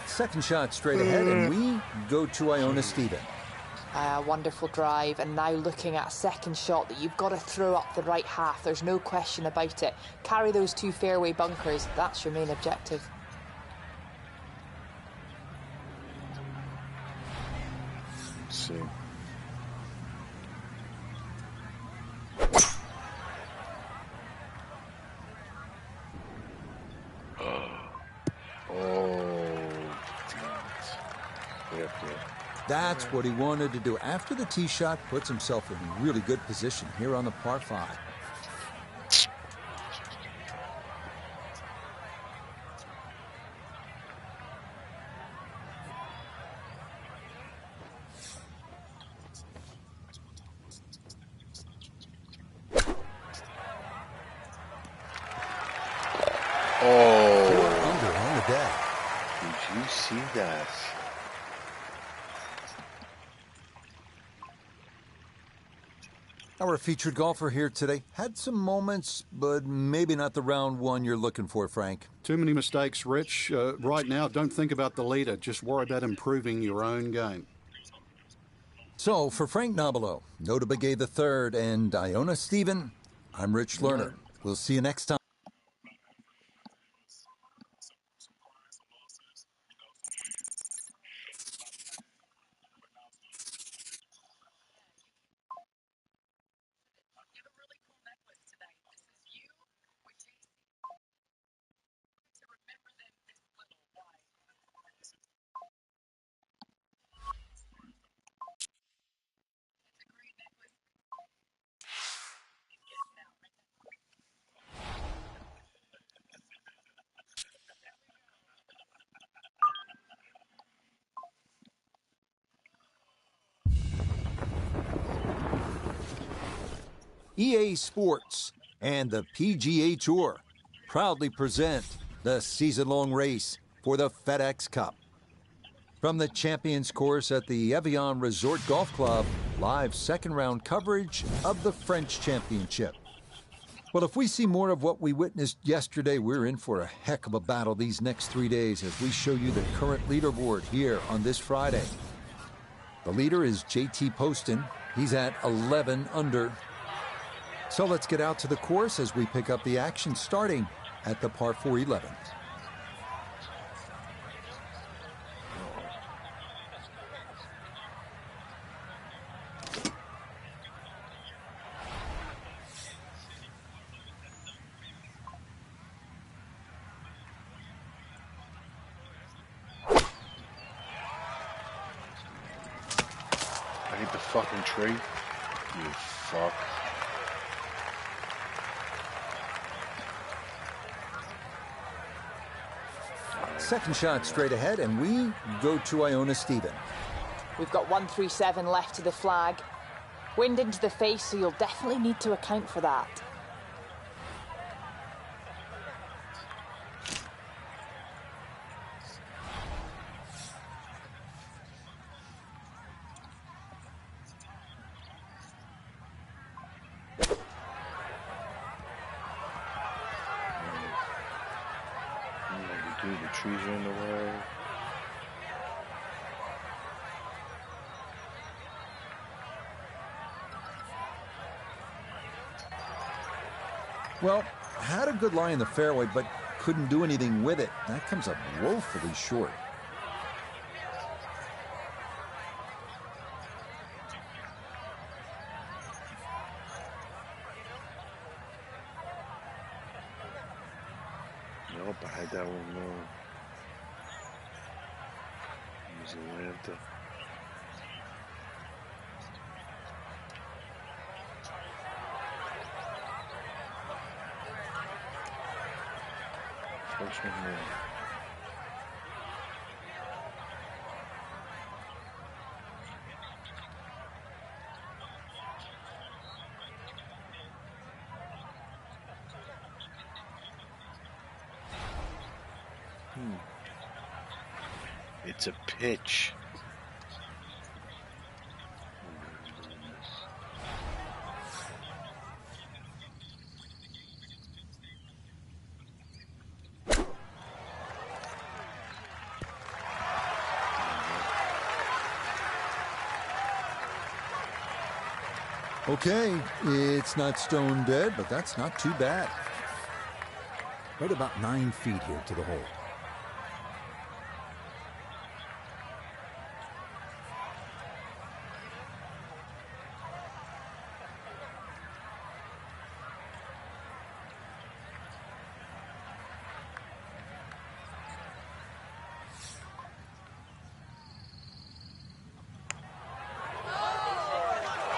Second shot straight ahead, and we go to Iona Stephen. Wonderful drive, and now looking at a second shot that you've got to throw up the right half. There's no question about it. Carry those 2 fairway bunkers. That's your main objective. Let's see. Oh, damn it. Way up there. That's what he wanted to do. After the tee shot, puts himself in really good position here on the par 5. Oh, 4 under on the day. did you see that? Our featured golfer here today had some moments, but maybe not the round one you're looking for, Frank. Too many mistakes, Rich. Right now, don't think about the leader. Just worry about improving your own game. So, for Frank Nobilo, Nota Begay III, and Iona Stephen, I'm Rich Lerner. We'll see you next time. EA Sports and the PGA Tour proudly present the season-long race for the FedEx Cup. From the Champions Course at the Evian Resort Golf Club, live second-round coverage of the French Championship. Well, if we see more of what we witnessed yesterday, we're in for a heck of a battle these next 3 days as we show you the current leaderboard here on this Friday. The leader is JT Poston. He's at 11 under. So let's get out to the course as we pick up the action starting at the par 4 11. I hit the fucking tree. You fuck. Second shot straight ahead, and we go to Iona Stephen. We've got 137 left to the flag. Wind into the face, so you'll definitely need to account for that. Dude, the trees are in the way. Well, had a good lie in the fairway, but couldn't do anything with it. That comes up woefully short. Nope, I had that one wrong. It was Atlanta. First one wrong. It's a pitch. Okay, it's not stone dead, but that's not too bad. Right about 9 feet here to the hole.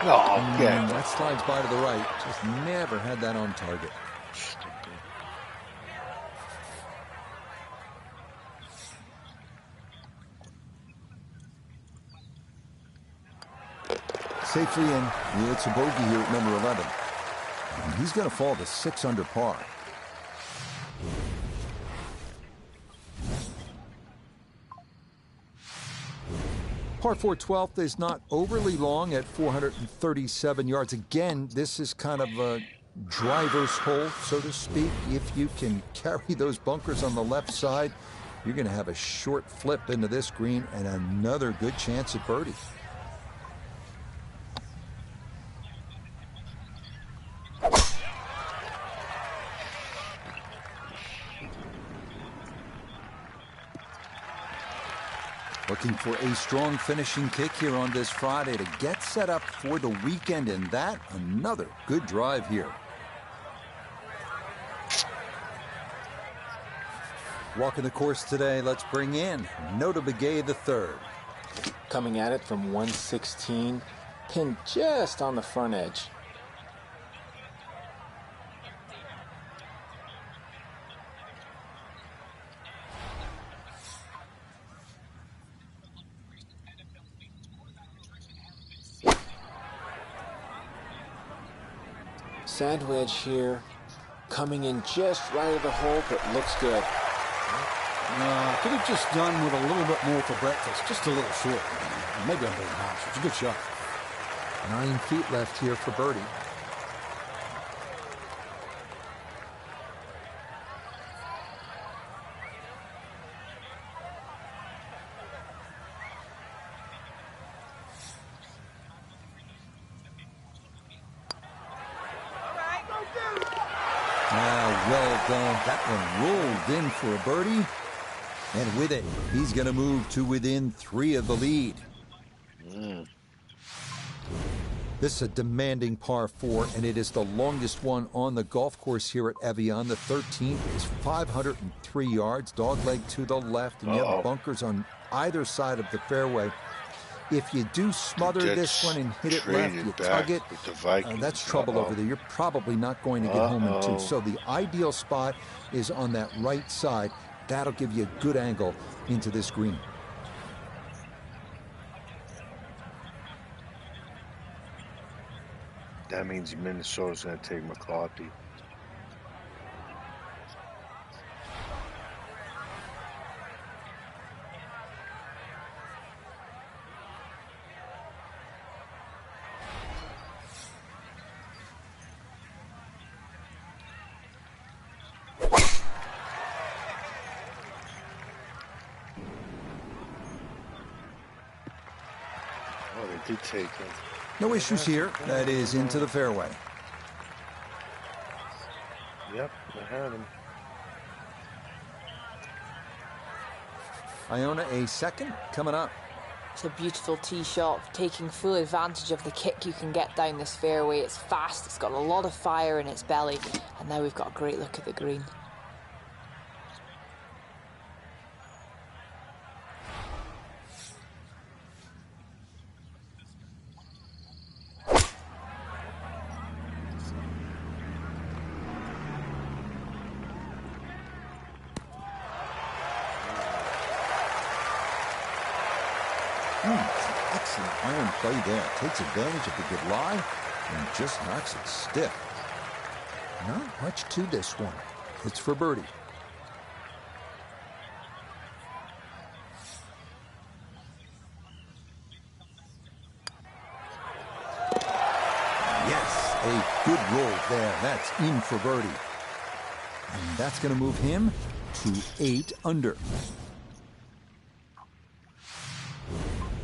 Oh, yeah. That slides by to the right. Just never had that on target. Safely in. It's a bogey here at number 11. And he's going to fall to 6 under par. Par 4 12th is not overly long at 437 yards. Again, this is kind of a driver's hole, so to speak. If you can carry those bunkers on the left side, you're going to have a short flip into this green and another good chance at birdie. Looking for a strong finishing kick here on this Friday to get set up for the weekend, and that another good drive here. Walking the course today, let's bring in Nota Begay III. Coming at it from 116, pinned just on the front edge. Sand wedge here, coming in just right of the hole, but looks good. Could have just done with a little bit more for breakfast, just a little short. Maybe I'm being harsh. It's a good shot. 9 feet left here for birdie. Well done. That one rolled in for a birdie. And with it, he's going to move to within 3 of the lead. This is a demanding par 4, and it is the longest one on the golf course here at Evian. The 13th is 503 yards, dogleg to the left, and you have bunkers on either side of the fairway. If you do smother this one and hit it left, you tug it, that's trouble over there. You're probably not going to get home in 2. So the ideal spot is on that right side. That'll give you a good angle into this green. That means Minnesota's going to take McCarthy. Oh, they did take him. No issues here. That is into the fairway. Yep, I had him. Iona, a second coming up. It's a beautiful tee shot, taking full advantage of the kick you can get down this fairway. It's fast, it's got a lot of fire in its belly, and now we've got a great look at the green. Excellent iron play there. Takes advantage of the good lie and just knocks it stiff. Not much to this one. It's for birdie. Yes, a good roll there. That's in for birdie. And that's going to move him to 8 under.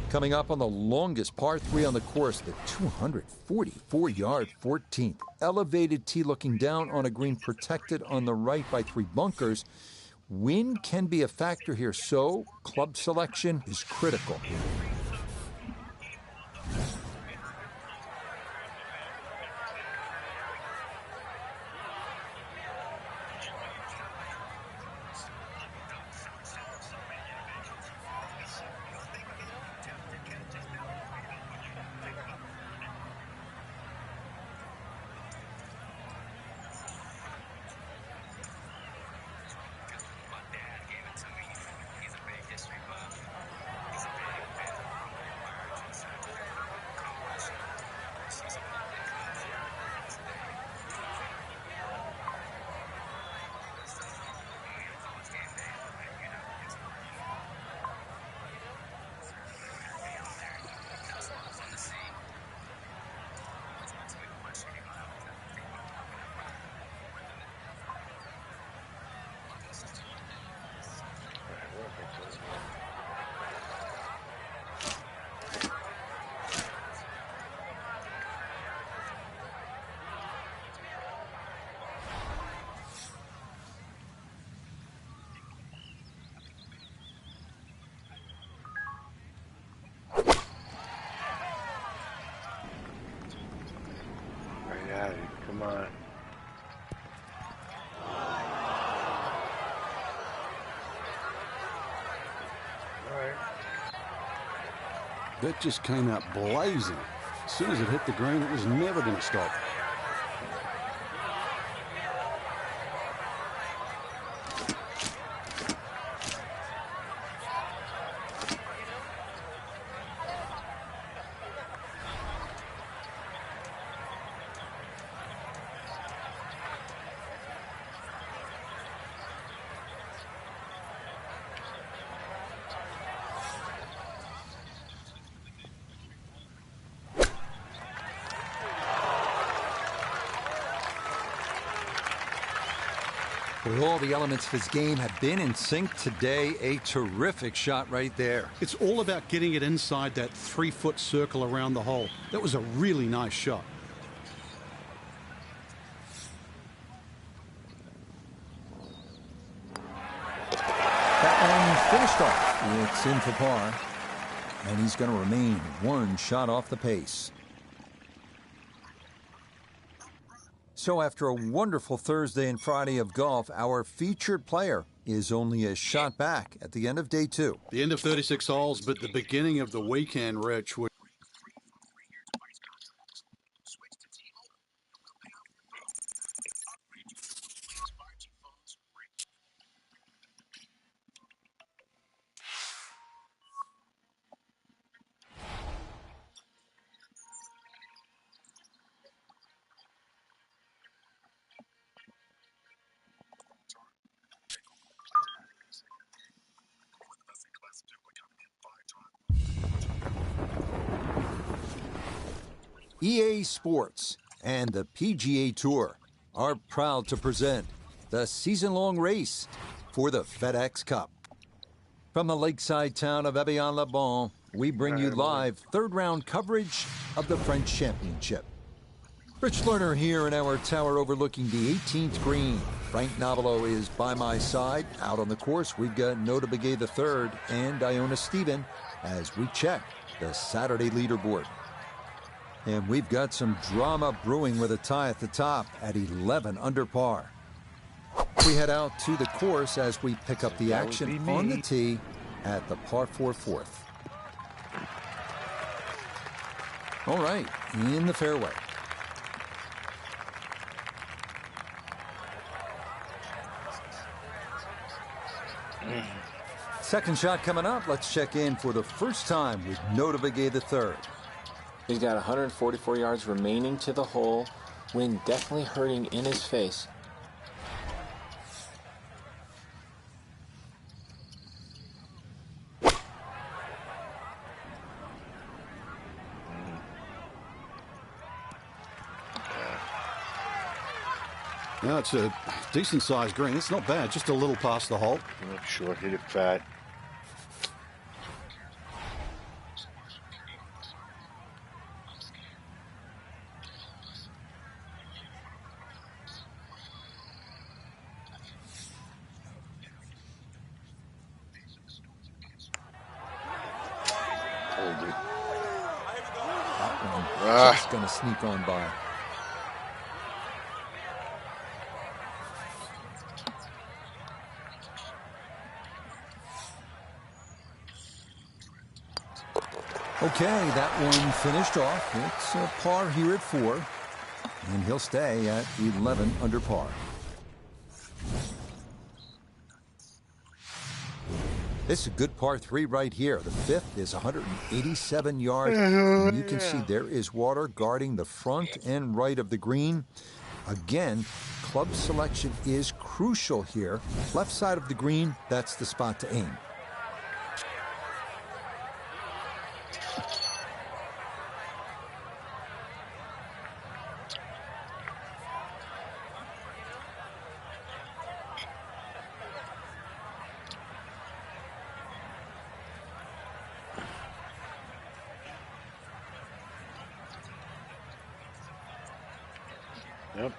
Coming up on the longest par 3 on the course, the 244-yard 14th. Elevated tee looking down on a green protected on the right by 3 bunkers. Wind can be a factor here, so club selection is critical. Come on. All right. That just came out blazing. As soon as it hit the green, it was never going to stop. With all the elements of his game have been in sync today, a terrific shot right there. It's all about getting it inside that 3-foot circle around the hole. That was a really nice shot. That one finished off. It's in for par. And he's going to remain one shot off the pace. So after a wonderful Thursday and Friday of golf, our featured player is only a shot back at the end of day 2. The end of 36 holes, but the beginning of the weekend, Rich. EA Sports and the PGA Tour are proud to present the season-long race for the FedEx Cup. From the lakeside town of Evian-les-Bains, we bring you live third-round coverage of the French Championship. Rich Lerner here in our tower overlooking the 18th green. Frank Novello is by my side. Out on the course, we've got Nota Begay III and Iona Stephen as we check the Saturday leaderboard. And we've got some drama brewing with a tie at the top at 11 under par. We head out to the course as we pick up the action on the tee at the par 4 fourth. All right, in the fairway. Second shot coming up. Let's check in for the first time with Nota Begay III. He's got 144 yards remaining to the hole. Wind definitely hurting in his face. Yeah, it's a decent-sized green. It's not bad, just a little past the hole. Not sure, hit it fat. Just going to sneak on by. Okay, that one finished off. It's a par here at 4, and he'll stay at 11 under par. This is a good par 3 right here. The 5th is 187 yards. And you can see there is water guarding the front and right of the green. Again, club selection is crucial here. Left side of the green, that's the spot to aim. Yep,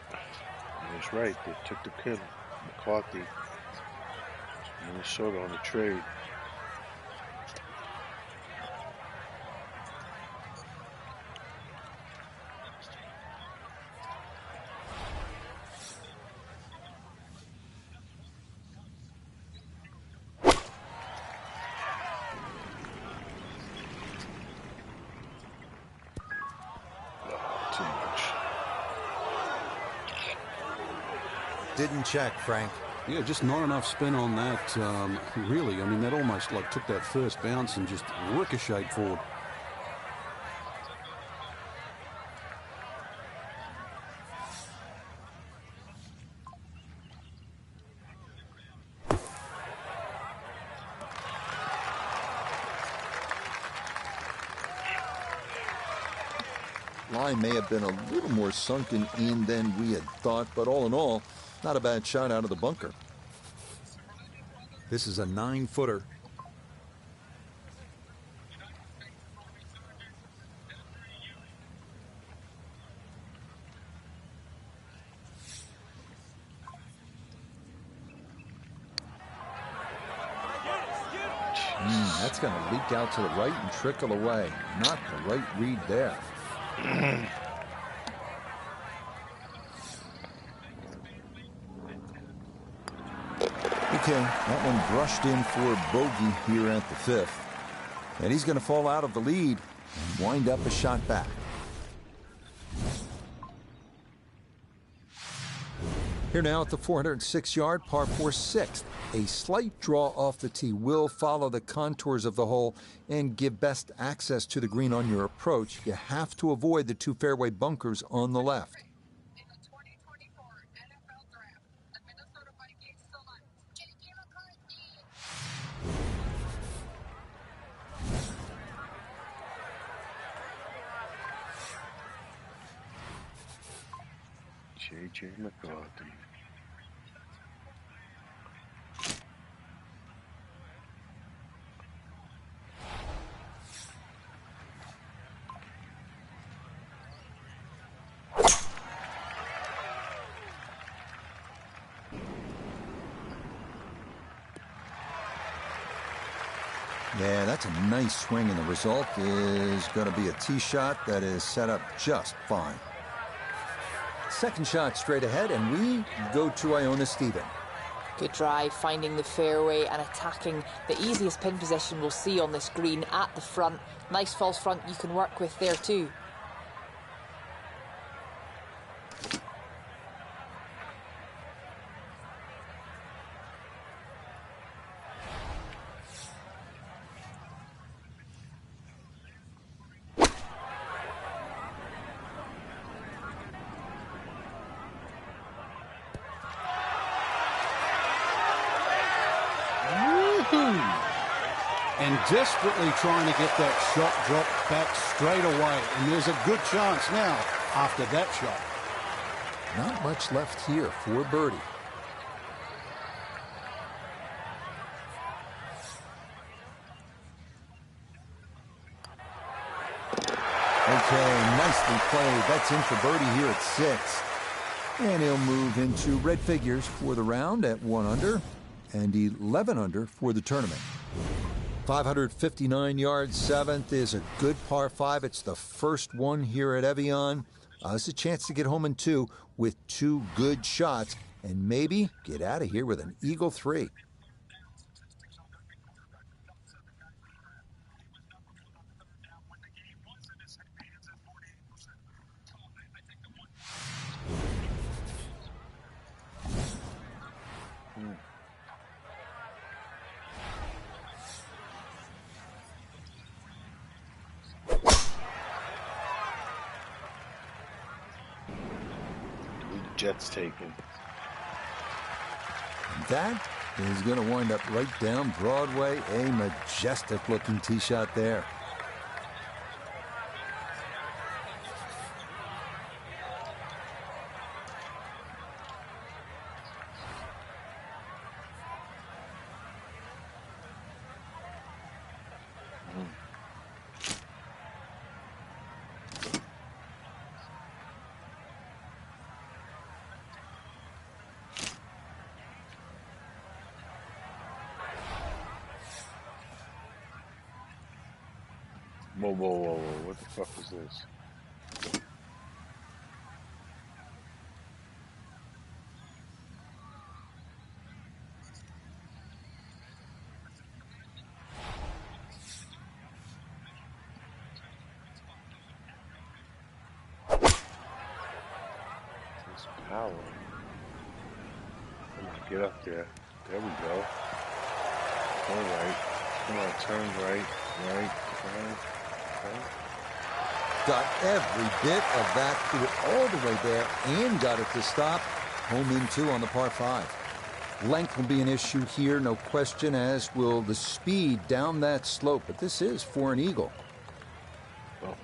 that's right. They took the kid, McCarthy, Minnesota on the trade. didn't check, Frank. Yeah, just not enough spin on that, really. I mean, that almost like took that first bounce and just ricocheted forward. Line may have been a little more sunken in than we had thought, but all in all, not a bad shot out of the bunker. This is a 9-footer. That's going to leak out to the right and trickle away. Not the right read there. Okay, that one brushed in for bogey here at the 5th. And he's going to fall out of the lead and wind up a shot back. Here now at the 406-yard par 4 6th. A slight draw off the tee will follow the contours of the hole and give best access to the green on your approach. You have to avoid the 2 fairway bunkers on the left. J.J. McCarthy. Yeah, that's a nice swing, and the result is going to be a tee shot that is set up just fine. Second shot straight ahead, and we go to Iona Stephen. Good drive, finding the fairway and attacking the easiest pin position we'll see on this green at the front. Nice false front you can work with there too. And desperately trying to get that shot dropped back straight away. And there's a good chance now after that shot. Not much left here for birdie. Okay, nicely played. That's in for birdie here at 6. And he'll move into red figures for the round at 1 under and 11 under for the tournament. 559 yards, 7th is a good par 5. It's the first one here at Evian. It's a chance to get home in 2 with 2 good shots and maybe get out of here with an eagle 3. Jets taken. That is going to wind up right down Broadway. A majestic-looking tee shot there. Whoa, whoa, whoa, whoa. What the fuck is this? This power. Get up there. There we go. All right. Come on, turn right. Right. Got every bit of that through all the way there and got it to stop. Home in 2 on the par 5. Length will be an issue here, no question, as will the speed down that slope. But this is for an eagle. Oh, God.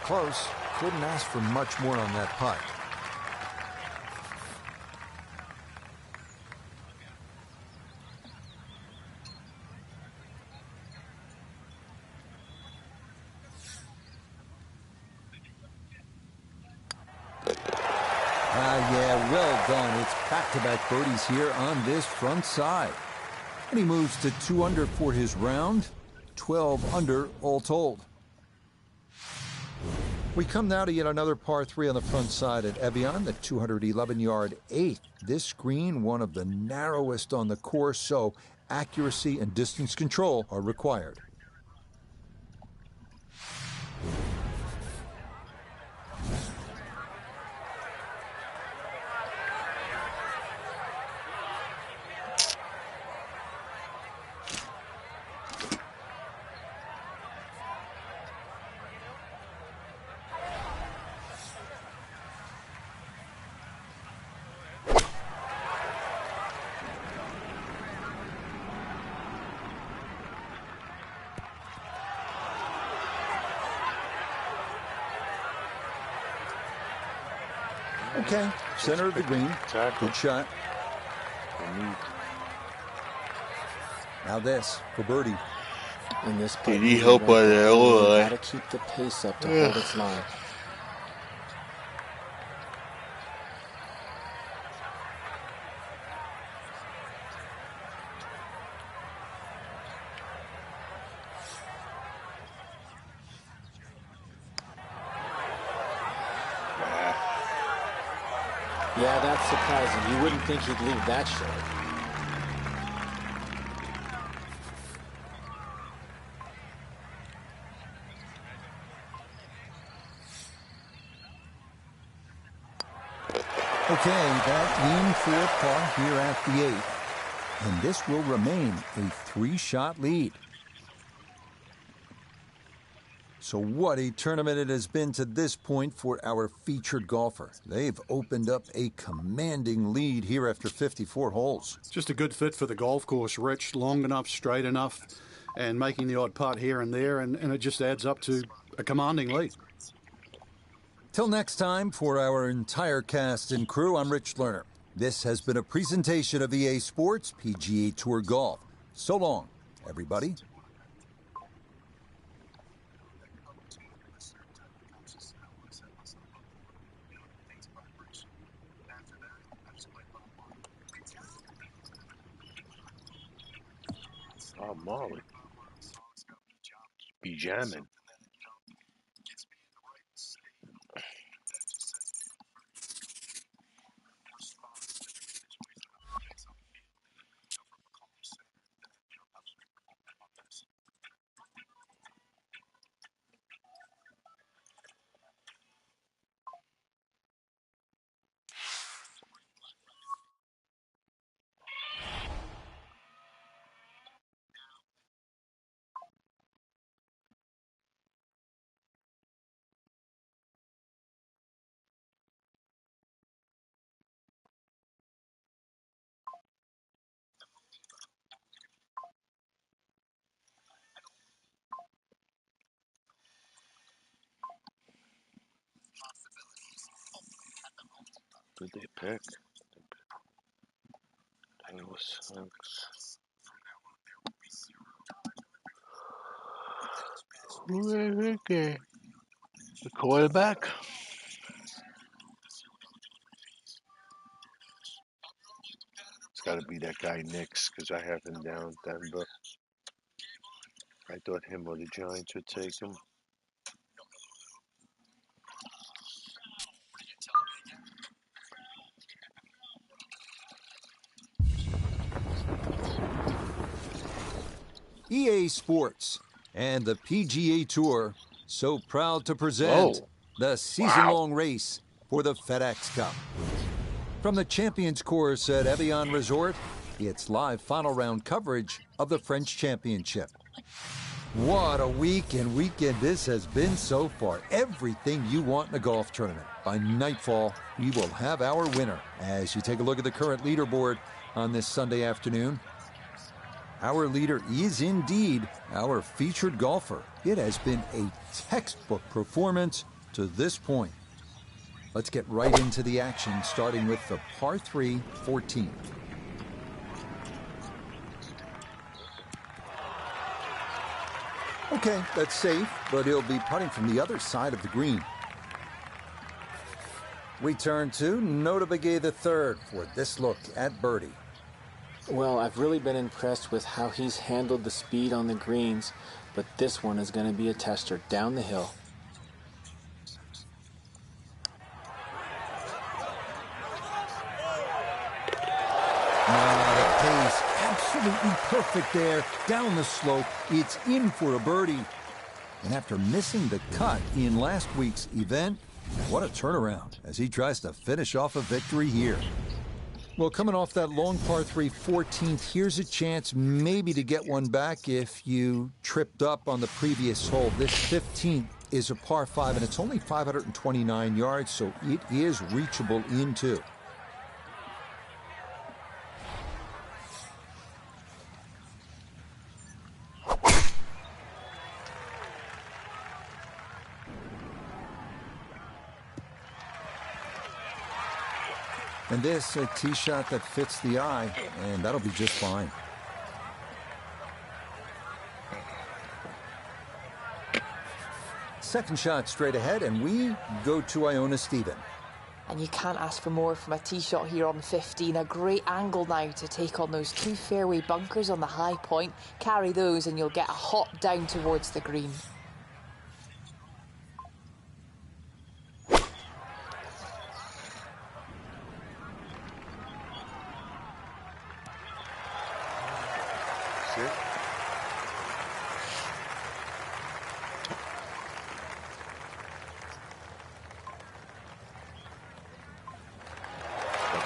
Close. Couldn't ask for much more on that putt. Yeah, well done. It's back-to-back birdies here on this front side. And he moves to 2 under for his round, 12 under all told. We come now to yet another par 3 on the front side at Evian, the 211-yard 8th. This green, one of the narrowest on the course, so accuracy and distance control are required. Okay, center of the green. Good shot. Now this for birdie. In this Did he help by the you gotta keep the pace up to hold its line. Yeah, that's surprising. You wouldn't think he'd leave that short. Okay, that in for par here at the 8th. And this will remain a 3-shot lead. So what a tournament it has been to this point for our featured golfer. They've opened up a commanding lead here after 54 holes. Just a good fit for the golf course, Rich. Long enough, straight enough, and making the odd putt here and there, and it just adds up to a commanding lead. Till next time, for our entire cast and crew, I'm Rich Lerner. This has been a presentation of EA Sports PGA Tour Golf. So long, everybody. Oh, Molly. Be jamming. Who'd they pick? It was six. Who they picking? The quarterback? It's got to be that guy Nix, because I have him down Denver. I thought him or the Giants would take him. EA Sports and the PGA Tour so proud to present the season-long race for the FedEx Cup. From the Champions Course at Evian Resort, it's live final round coverage of the French Championship. What a week and weekend this has been so far. Everything you want in a golf tournament. By nightfall, we will have our winner. As you take a look at the current leaderboard on this Sunday afternoon, our leader is indeed our featured golfer. It has been a textbook performance to this point. Let's get right into the action, starting with the par 3 14th. Okay, that's safe, but he'll be putting from the other side of the green. We turn to Notabegay III for this look at birdie. Well, I've really been impressed with how he's handled the speed on the greens, but this one is going to be a tester down the hill. The pace, absolutely perfect there. Down the slope, it's in for a birdie. And after missing the cut in last week's event, what a turnaround as he tries to finish off a victory here. Well, coming off that long par 3 14th, here's a chance maybe to get one back if you tripped up on the previous hole. This 15th is a par 5, and it's only 529 yards, so it is reachable in two. And this, a tee shot that fits the eye, and that'll be just fine. Second shot straight ahead, and we go to Iona Stephen. And you can't ask for more from a tee shot here on 15. A great angle now to take on those two fairway bunkers on the high point. Carry those and you'll get a hop down towards the green.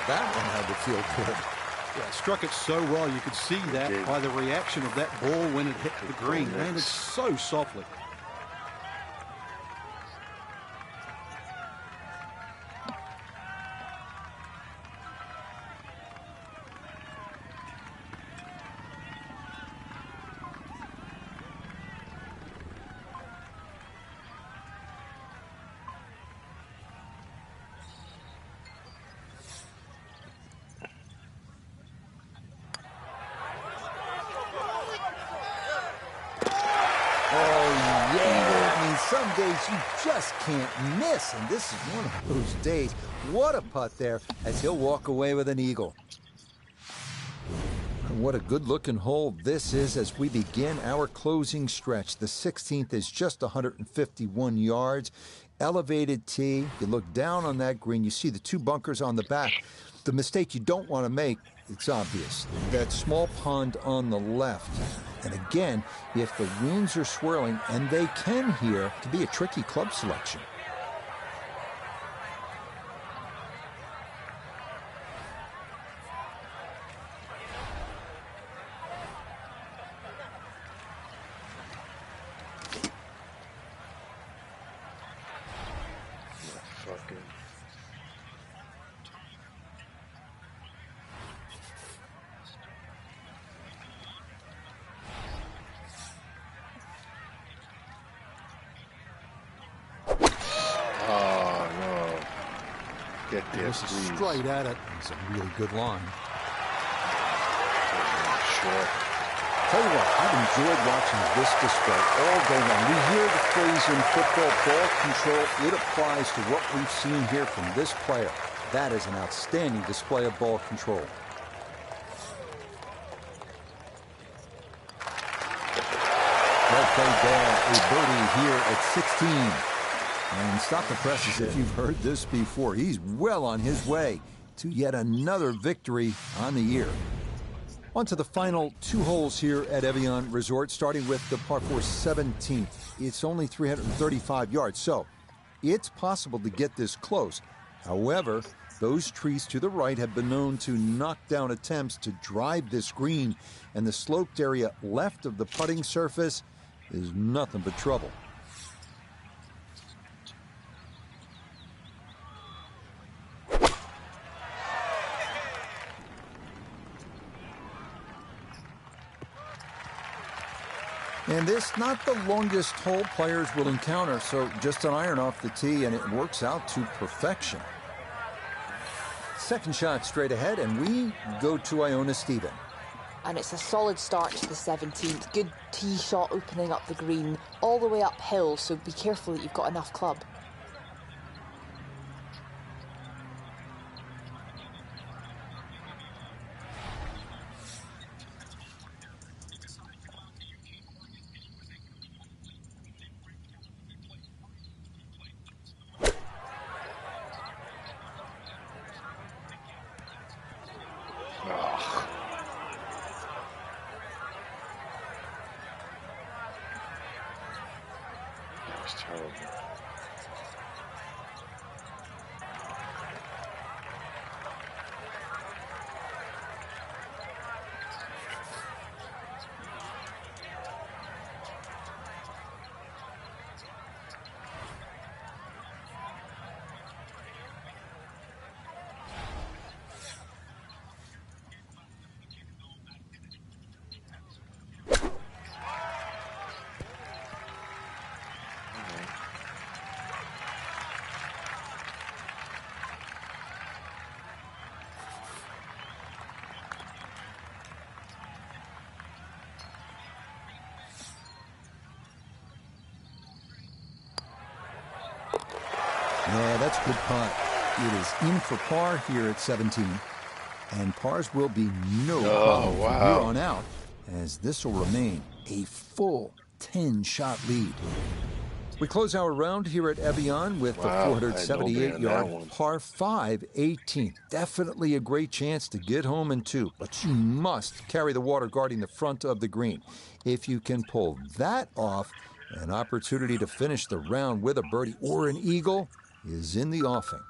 That one had to feel good. Yeah, struck it so well. You could see that by the reaction of that ball when it hit the green. Landed so softly. Some days you just can't miss, and this is one of those days. What a putt there as he'll walk away with an eagle. And what a good-looking hole this is as we begin our closing stretch. The 16th is just 151 yards. Elevated tee. You look down on that green. You see the two bunkers on the back. The mistake you don't want to make, it's obvious. That small pond on the left. And again, if the winds are swirling, and they can here, it can be a tricky club selection. This is straight at it. It's a really good line. Sure. Tell you what, I've enjoyed watching this display all day long. We hear the phrase in football, ball control. It applies to what we've seen here from this player. That is an outstanding display of ball control. Well, played there. A birdie here at 16. And stop the presses if you've heard this before. He's well on his way to yet another victory on the year. On to the final 2 holes here at Evian Resort, starting with the par 4 17th. It's only 335 yards, so it's possible to get this close. However, those trees to the right have been known to knock down attempts to drive this green, and the sloped area left of the putting surface is nothing but trouble. And this, not the longest hole players will encounter, so just an iron off the tee, and it works out to perfection. Second shot straight ahead, and we go to Iona Stephen. And it's a solid start to the 17th. Good tee shot opening up the green, all the way uphill, so be careful that you've got enough club. Terrible. Yeah, that's a good putt. It is in for par here at 17. And pars will be no problem from here on out, as this will remain a full 10-shot lead. We close our round here at Evian with the 478-yard par 5 18th. Definitely a great chance to get home in 2, but you must carry the water guarding the front of the green. If you can pull that off, an opportunity to finish the round with a birdie or an eagle is in the offing.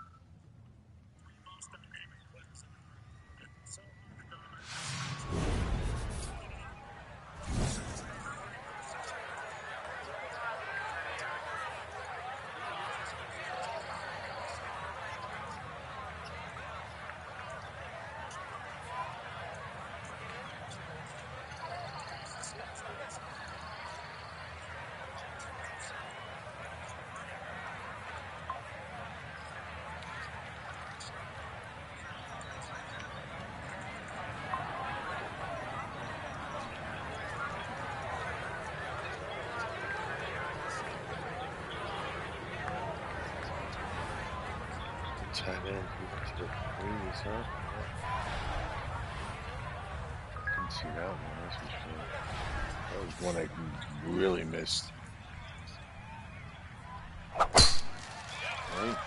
Tight end to the previous, huh? Didn't see that one, that's for sure. That was one I really missed. Right?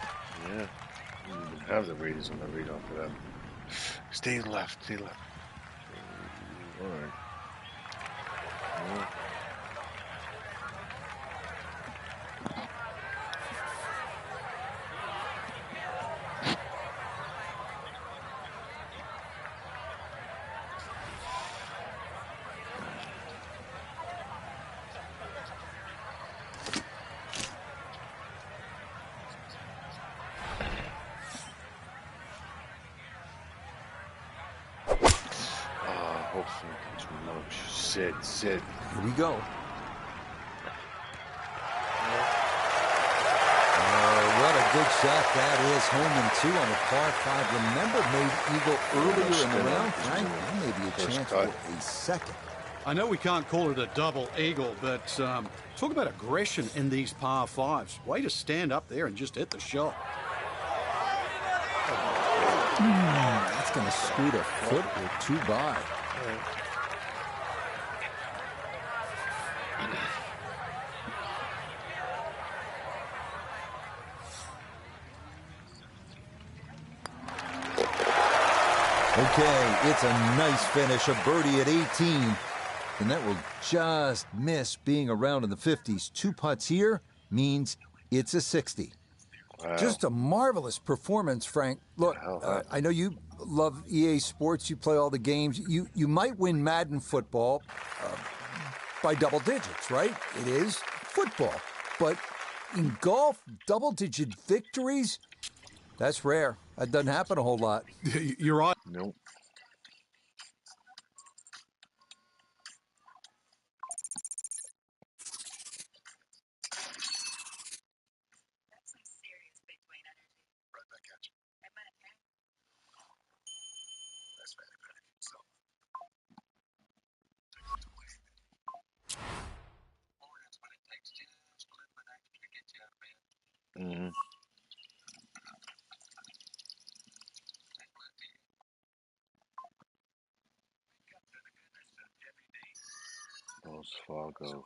Yeah. Didn't even have the Raiders on the radar for them. Stay left, stay left. Alright. Yeah. Hopefully it's remote. Sit. Here we go. What a good shot that is. Home and 2 on the par 5. Remember, made eagle earlier in the round. Frank, maybe a chance for a second. I know we can't call it a double eagle, but talk about aggression in these par 5s. Way to stand up there and just hit the shot. That's going to scoot a foot or 2 by. Okay, it's a nice finish, a birdie at 18. And that will just miss being around in the 50s. 2 putts here means it's a 60. Wow. Just a marvelous performance, Frank. Look, I know you love EA Sports. You play all the games. You might win Madden football by double digits, right? It is football. But in golf, double-digit victories, that's rare. That doesn't happen a whole lot. You're right. Nope. Mm-hmm. Those Fargo.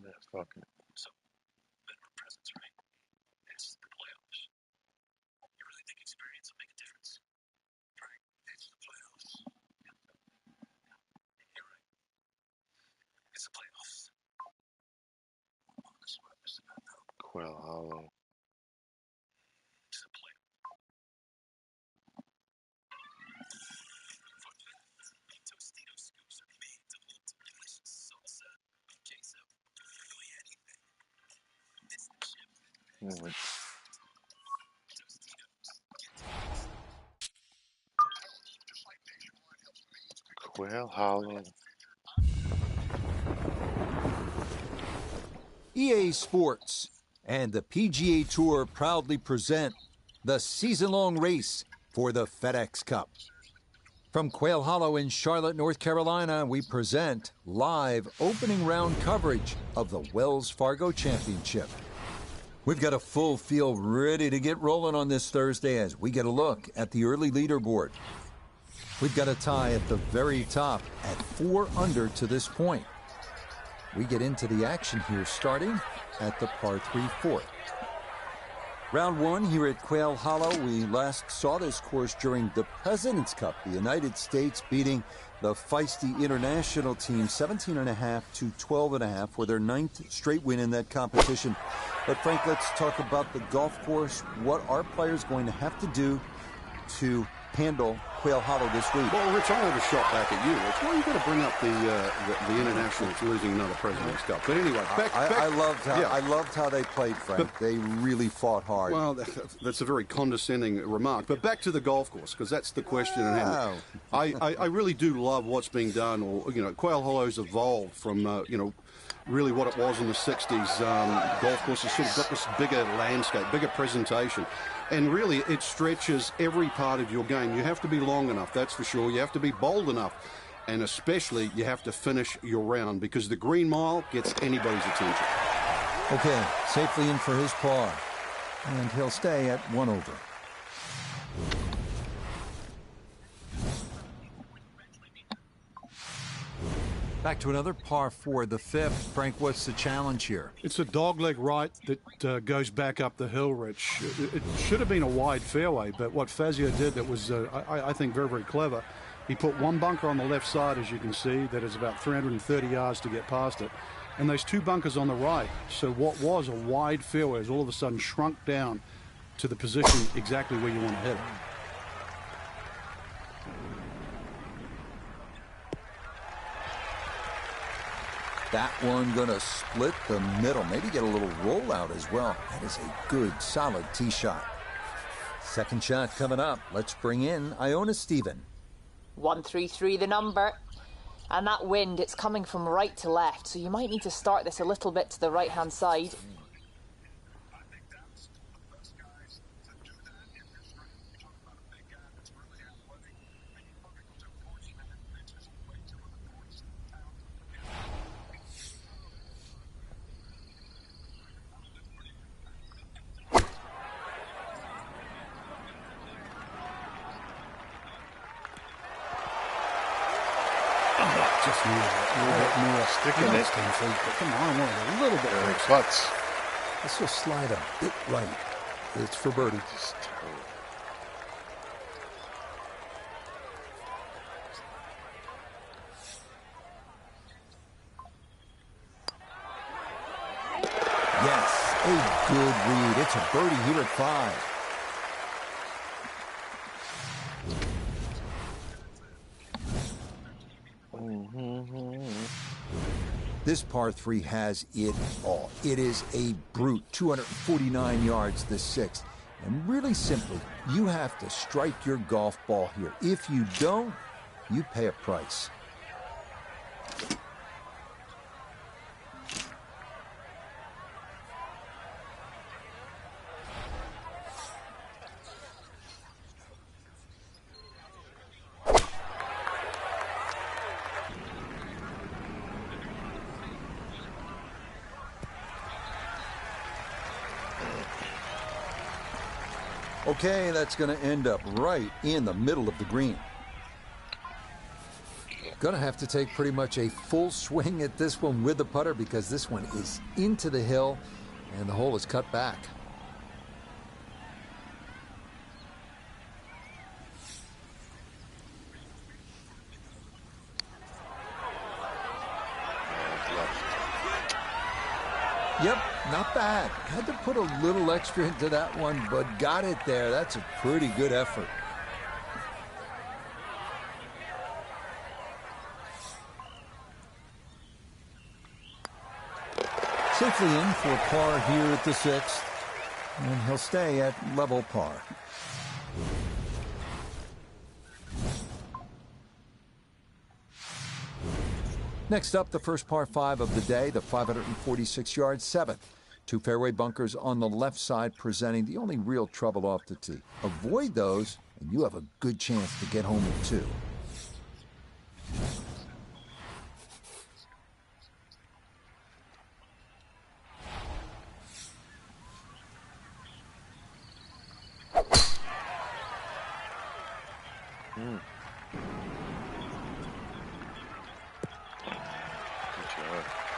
That fucking. Quail Hollow. Quail Hollow. EA Sports and the PGA Tour proudly present the season-long race for the FedEx Cup. From Quail Hollow in Charlotte, North Carolina, we present live opening round coverage of the Wells Fargo Championship. We've got a full field ready to get rolling on this Thursday as we get a look at the early leaderboard. We've got a tie at the very top at 4 under to this point. We get into the action here starting at the par 3 fourth. Round 1 here at Quail Hollow. We last saw this course during the President's Cup. The United States beating the feisty international team 17.5 to 12.5 for their 9th straight win in that competition. But Frank, let's talk about the golf course. What are players going to have to do to handle Quail Hollow this week? Well, Rich, I have a shot back at you. Rich, why are you going to bring up the internationals losing another President's Cup? But anyway, back. I loved how they played, Frank. But they really fought hard. Well, that's a very condescending remark. But back to the golf course, because that's the question at hand. I really do love what's being done. Or Quail Hollow's evolved from really what it was in the 60s. Golf course has sort of got this bigger landscape, bigger presentation. And really, it stretches every part of your game. You have to be long enough, that's for sure. You have to be bold enough. And especially, you have to finish your round because the green mile gets anybody's attention. Okay, safely in for his par. And he'll stay at 1 over. Back to another par 4, the 5th. Frank, what's the challenge here? It's a dogleg right that goes back up the hill, Rich. It should have been a wide fairway, but what Fazio did that was, I think, very, very clever. He put one bunker on the left side, as you can see, that is about 330 yards to get past it, and those 2 bunkers on the right. So what was a wide fairway has all of a sudden shrunk down to the position exactly where you want to hit it. That one going to split the middle. Maybe get a little rollout as well. That is a good, solid tee shot. Second shot coming up. Let's bring in Iona Stephen. 133 the number. And that wind, it's coming from right to left, so you might need to start this a little bit to the right-hand side. Just need a little bit more sticking it. But come on, a little bit. Putts. This will slide a bit right. It's for birdie. Just terrible. Yes, a good read. It's a birdie here at 5. This par 3 has it all. It is a brute, 249 yards the 6th. And really simply, you have to strike your golf ball here. If you don't, you pay a price. Okay, that's going to end up right in the middle of the green. Going to have to take pretty much a full swing at this one with the putter because this one is into the hill and the hole is cut back. Yep, not bad. Had to put a little extra into that one, but got it there. That's a pretty good effort. Safely in for par here at the 6th, and he'll stay at level par. Next up, the first par 5 of the day, the 546-yard 7th. 2 fairway bunkers on the left side presenting the only real trouble off the tee. Avoid those, and you have a good chance to get home with 2.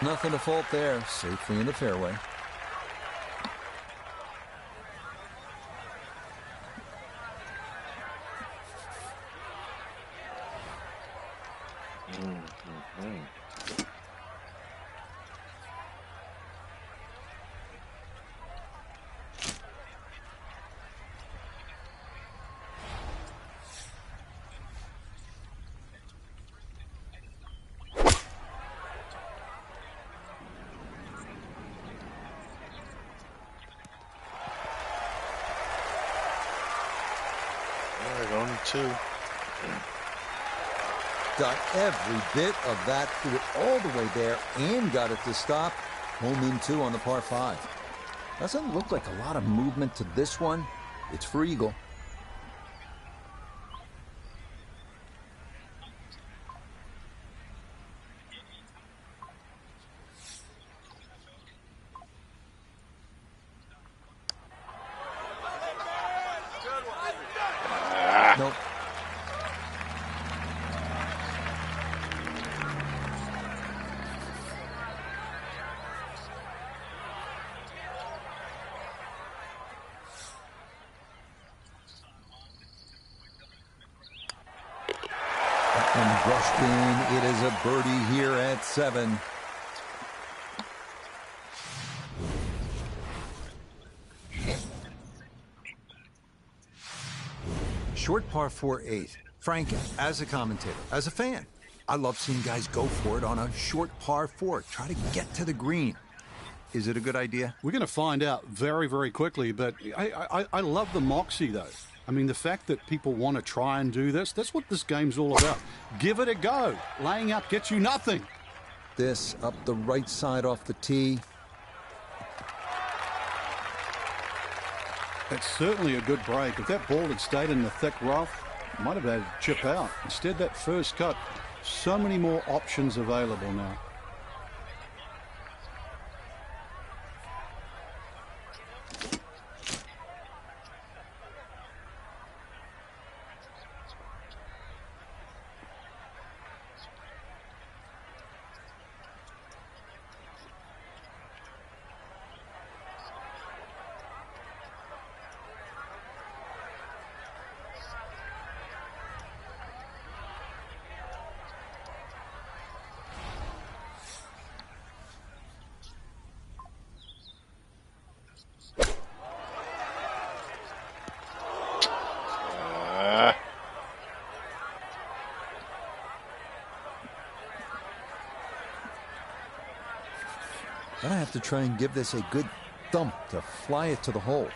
Nothing to fault there. Safely in the fairway. Only 2. Got every bit of that, threw it all the way there, and got it to stop. Home in 2 on the par 5. Doesn't look like a lot of movement to this one. It's for eagle. Nope. That one brushed in. It is a birdie here at 7. Short par 4-8. Frank, as a commentator, as a fan, I love seeing guys go for it on a short par 4. Try to get to the green. Is it a good idea? We're going to find out very, very quickly, but I love the moxie, though. I mean, the fact that people want to try and do this, that's what this game's all about. Give it a go. Laying up gets you nothing. This up the right side off the tee. That's certainly a good break. If that ball had stayed in the thick rough, it might have had to chip out. Instead, that first cut, so many more options available now. Gonna have to try and give this a good thump to fly it to the hole.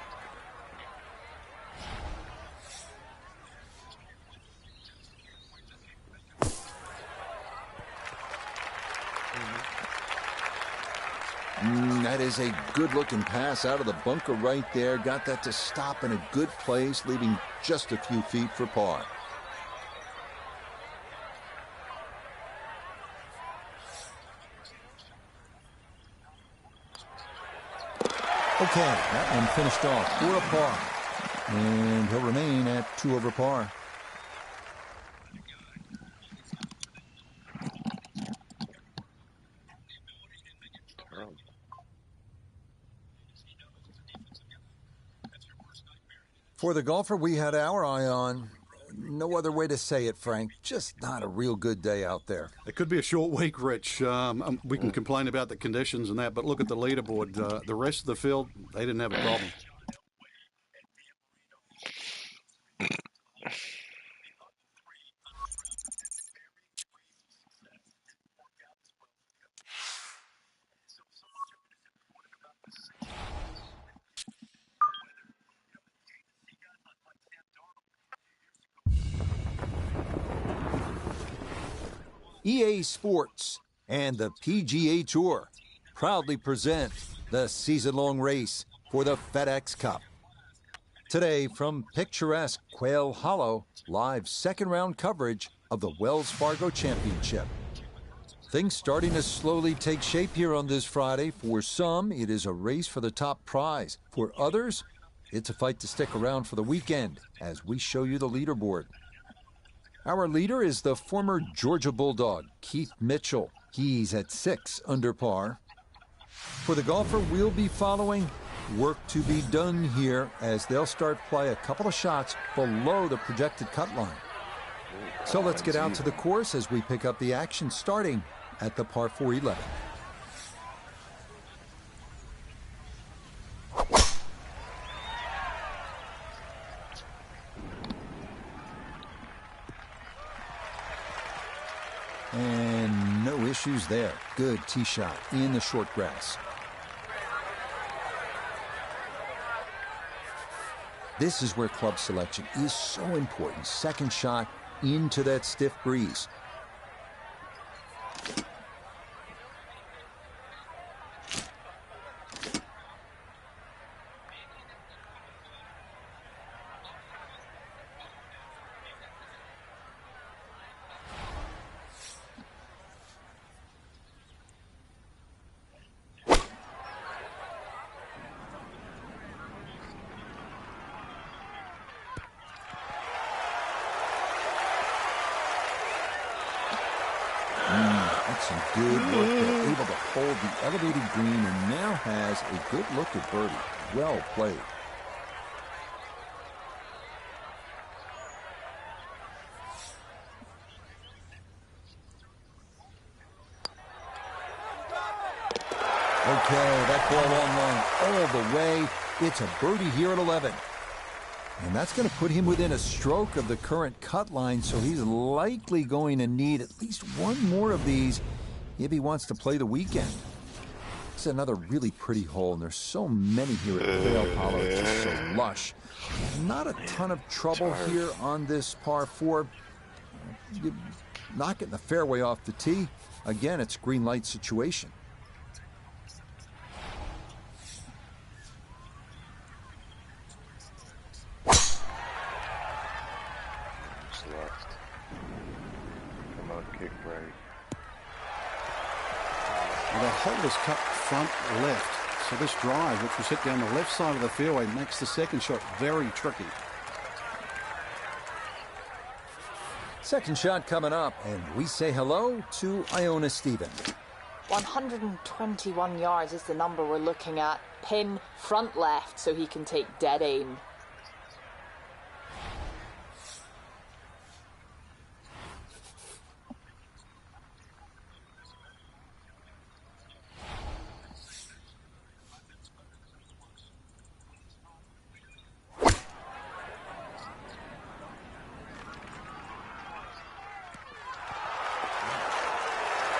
That is a good-looking pass out of the bunker right there. Got that to stop in a good place, leaving just a few feet for par. Okay, that one finished off for a par. And he'll remain at 2 over par. For the golfer we had our eye on, no other way to say it, Frank, just not a real good day out there. It could be a short week, Rich. We can complain about the conditions and that, but look at the leaderboard. The rest of the field, they didn't have a problem. EA Sports and the PGA Tour proudly present the season-long race for the FedEx Cup. Today, from picturesque Quail Hollow, live second-round coverage of the Wells Fargo Championship. Things starting to slowly take shape here on this Friday. For some, it is a race for the top prize. For others, it's a fight to stick around for the weekend as we show you the leaderboard. Our leader is the former Georgia Bulldog, Keith Mitchell. He's at 6 under par. For the golfer we'll be following, work to be done here as they'll start play a couple of shots below the projected cut line. So let's get out to the course as we pick up the action starting at the par 4 11. And no issues there. Good tee shot in the short grass. This is where club selection is so important. Second shot into that stiff breeze. That's some good work there. Able to hold the elevated green and now has a good look at birdie. Well played. Okay, that ball on line all the way. It's a birdie here at 11. And that's going to put him within a stroke of the current cut line, so he's likely going to need at least one more of these if he wants to play the weekend. It's another really pretty hole, and there's so many here at Quail Hollow. It's just so lush. Not a ton of trouble here on this par 4. You're not getting the fairway off the tee. Again, it's green light situation. Left. Come on, kick right. Well, that hole is cut front left. So this drive, which was hit down the left side of the fairway, makes the second shot very tricky. Second shot coming up, and we say hello to Iona Stephen. 121 yards is the number we're looking at. Pin front left so he can take dead aim.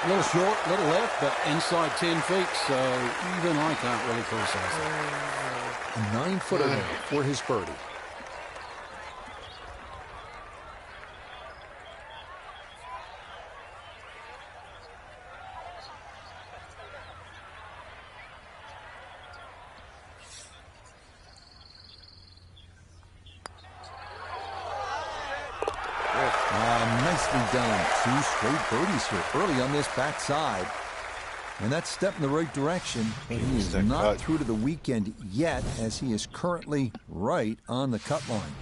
A little short, a little left, but inside 10 feet, so even I can't really criticize that. A 9-footer now for his birdie. Nicely done. 2 straight birdies here early on this backside. And that's a step in the right direction, but he is not through to the weekend yet, as he is currently right on the cut line.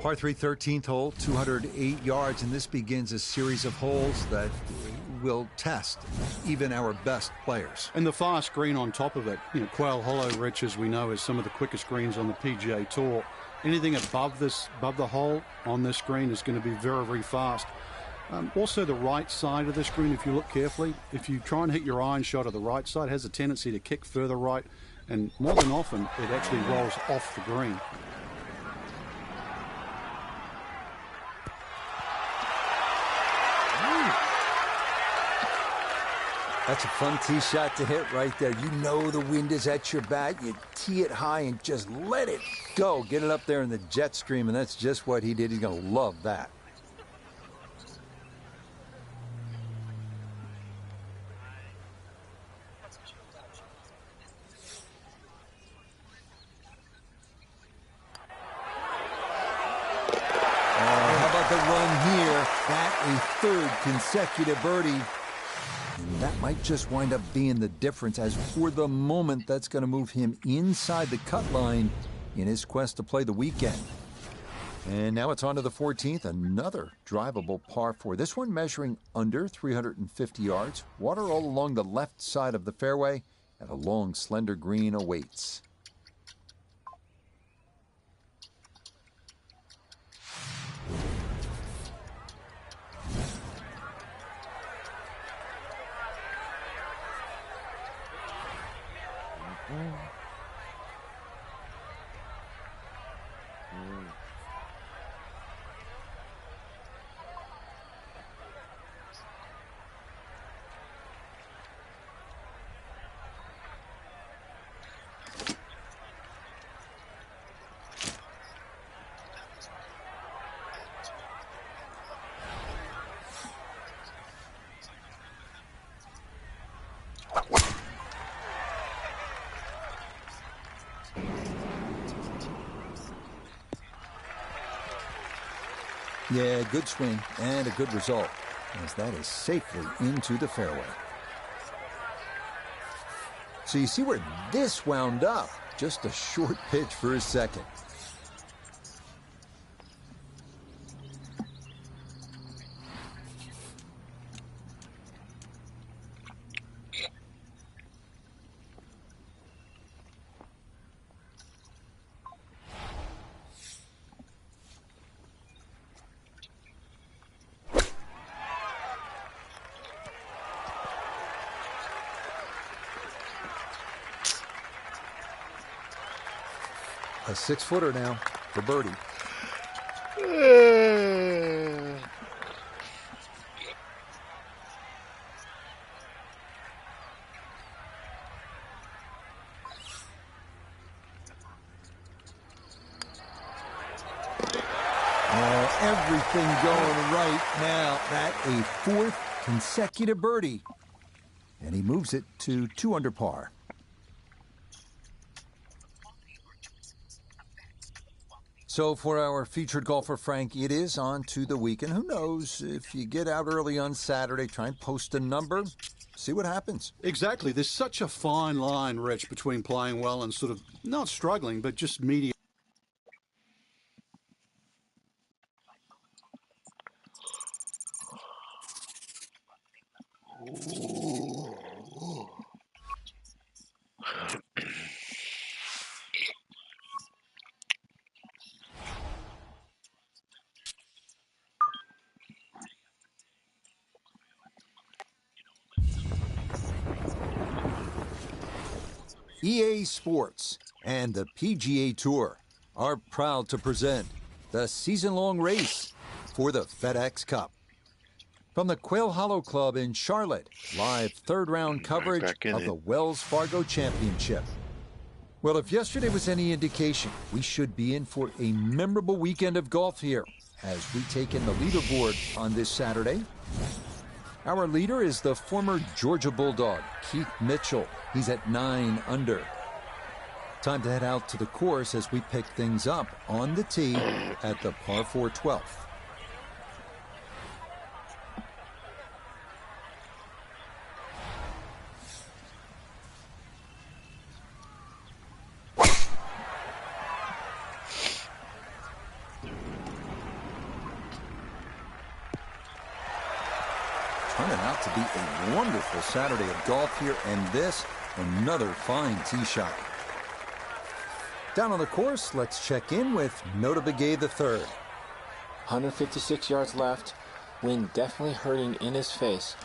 Par 3 13th hole, 208 yards, and this begins a series of holes that will test even our best players. And the fast green on top of it, Quail Hollow, Rich, as we know, is some of the quickest greens on the PGA Tour. Anything above the hole on this green is going to be very, very fast. Also, the right side of this green, if you look carefully, if you try and hit your iron shot at the right side, it has a tendency to kick further right, and more than often, it actually rolls off the green. That's a fun tee shot to hit right there. You know the wind is at your back. You tee it high and just let it go. Get it up there in the jet stream, and that's just what he did. He's going to love that. How about the run here? That a 3rd consecutive birdie. And that might just wind up being the difference, as for the moment, that's going to move him inside the cut line in his quest to play the weekend. And now it's on to the 14th, another drivable par 4. This one measuring under 350 yards. Water all along the left side of the fairway, and a long, slender green awaits. Yeah, good swing and a good result, as that is safely into the fairway. So you see where this wound up. Just a short pitch for his second. A 6-footer now for birdie. Everything going right now. That a 4th consecutive birdie. And he moves it to 2 under par. So for our featured golfer, Frank, it is on to the weekend. Who knows, if you get out early on Saturday, try and post a number, see what happens. Exactly. There's such a fine line, Rich, between playing well and sort of not struggling, but just mediocre. EA Sports and the PGA Tour are proud to present the season-long race for the FedEx Cup. From the Quail Hollow Club in Charlotte, live third-round coverage back in of it. the Wells Fargo Championship. Well, if yesterday was any indication, we should be in for a memorable weekend of golf here as we take in the leaderboard on this Saturday. Our leader is the former Georgia Bulldog, Keith Mitchell. He's at 9 under. Time to head out to the course as we pick things up on the tee at the par 4 12th. Turning out to be a wonderful Saturday of golf here, and this, another fine tee shot. Down on the course, let's check in with Nota Begay III. 156 yards left. Wind definitely hurting in his face.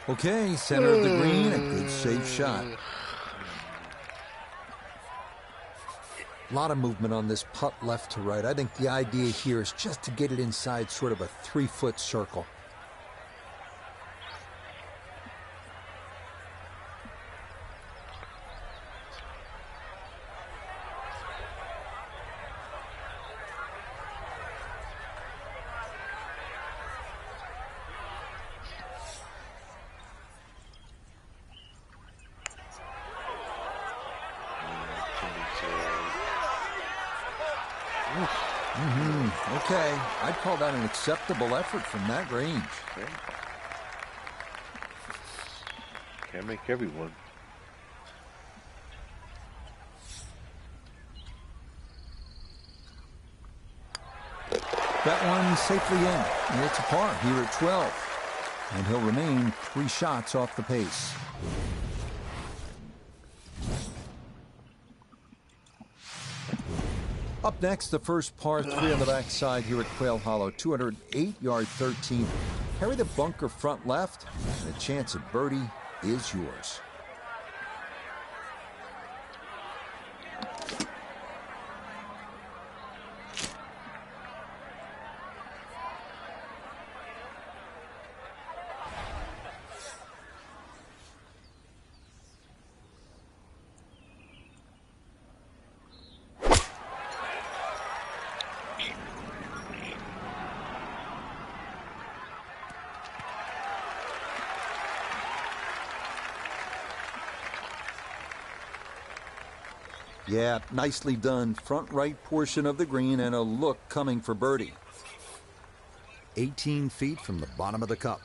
Okay, center of the green, a good safe shot. A lot of movement on this putt left to right. I think the idea here is just to get it inside sort of a 3-foot circle. Okay, I'd call that an acceptable effort from that range. Okay. Can't make everyone. That one safely in, and it's a par here at 12. And he'll remain 3 shots off the pace. Up next, the first par 3 on the backside here at Quail Hollow, 208-yard 13. Carry the bunker front left, and the chance of birdie is yours. Yeah, nicely done. Front right portion of the green and a look coming for birdie. 18 feet from the bottom of the cup.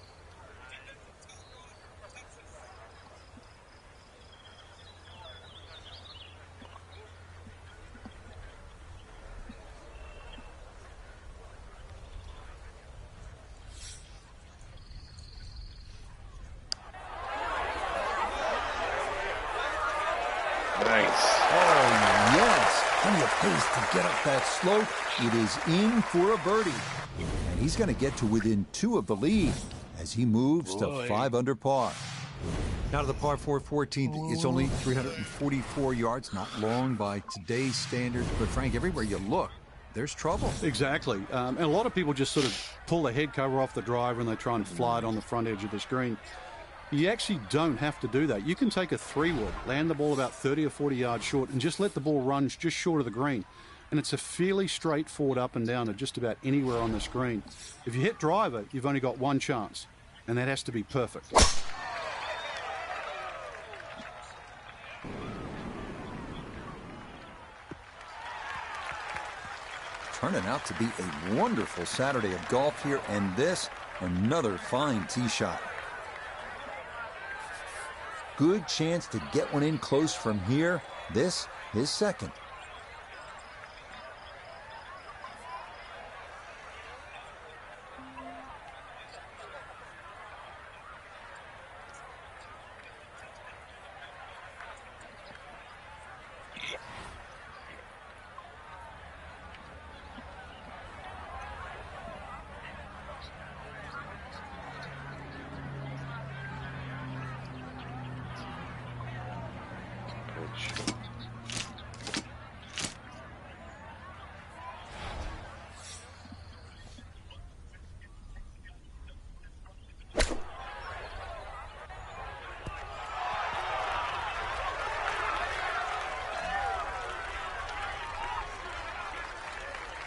To get up that slope, it is in for a birdie. And he's going to get to within 2 of the lead as he moves to 5 under par. Now to the par 4 14th. It's only 344 yards, not long by today's standards. But, Frank, everywhere you look, there's trouble. Exactly. And a lot of people just sort of pull the head cover off the driver and they try and fly it on the front edge of the screen. You actually don't have to do that. You can take a 3-wood, land the ball about 30 or 40 yards short, and just let the ball run just short of the green. And it's a fairly straightforward up and down to just about anywhere on the screen. If you hit driver, you've only got one chance, and that has to be perfect. Turning out to be a wonderful Saturday of golf here, and this, another fine tee shot. good chance to get one in close from here. This, his second.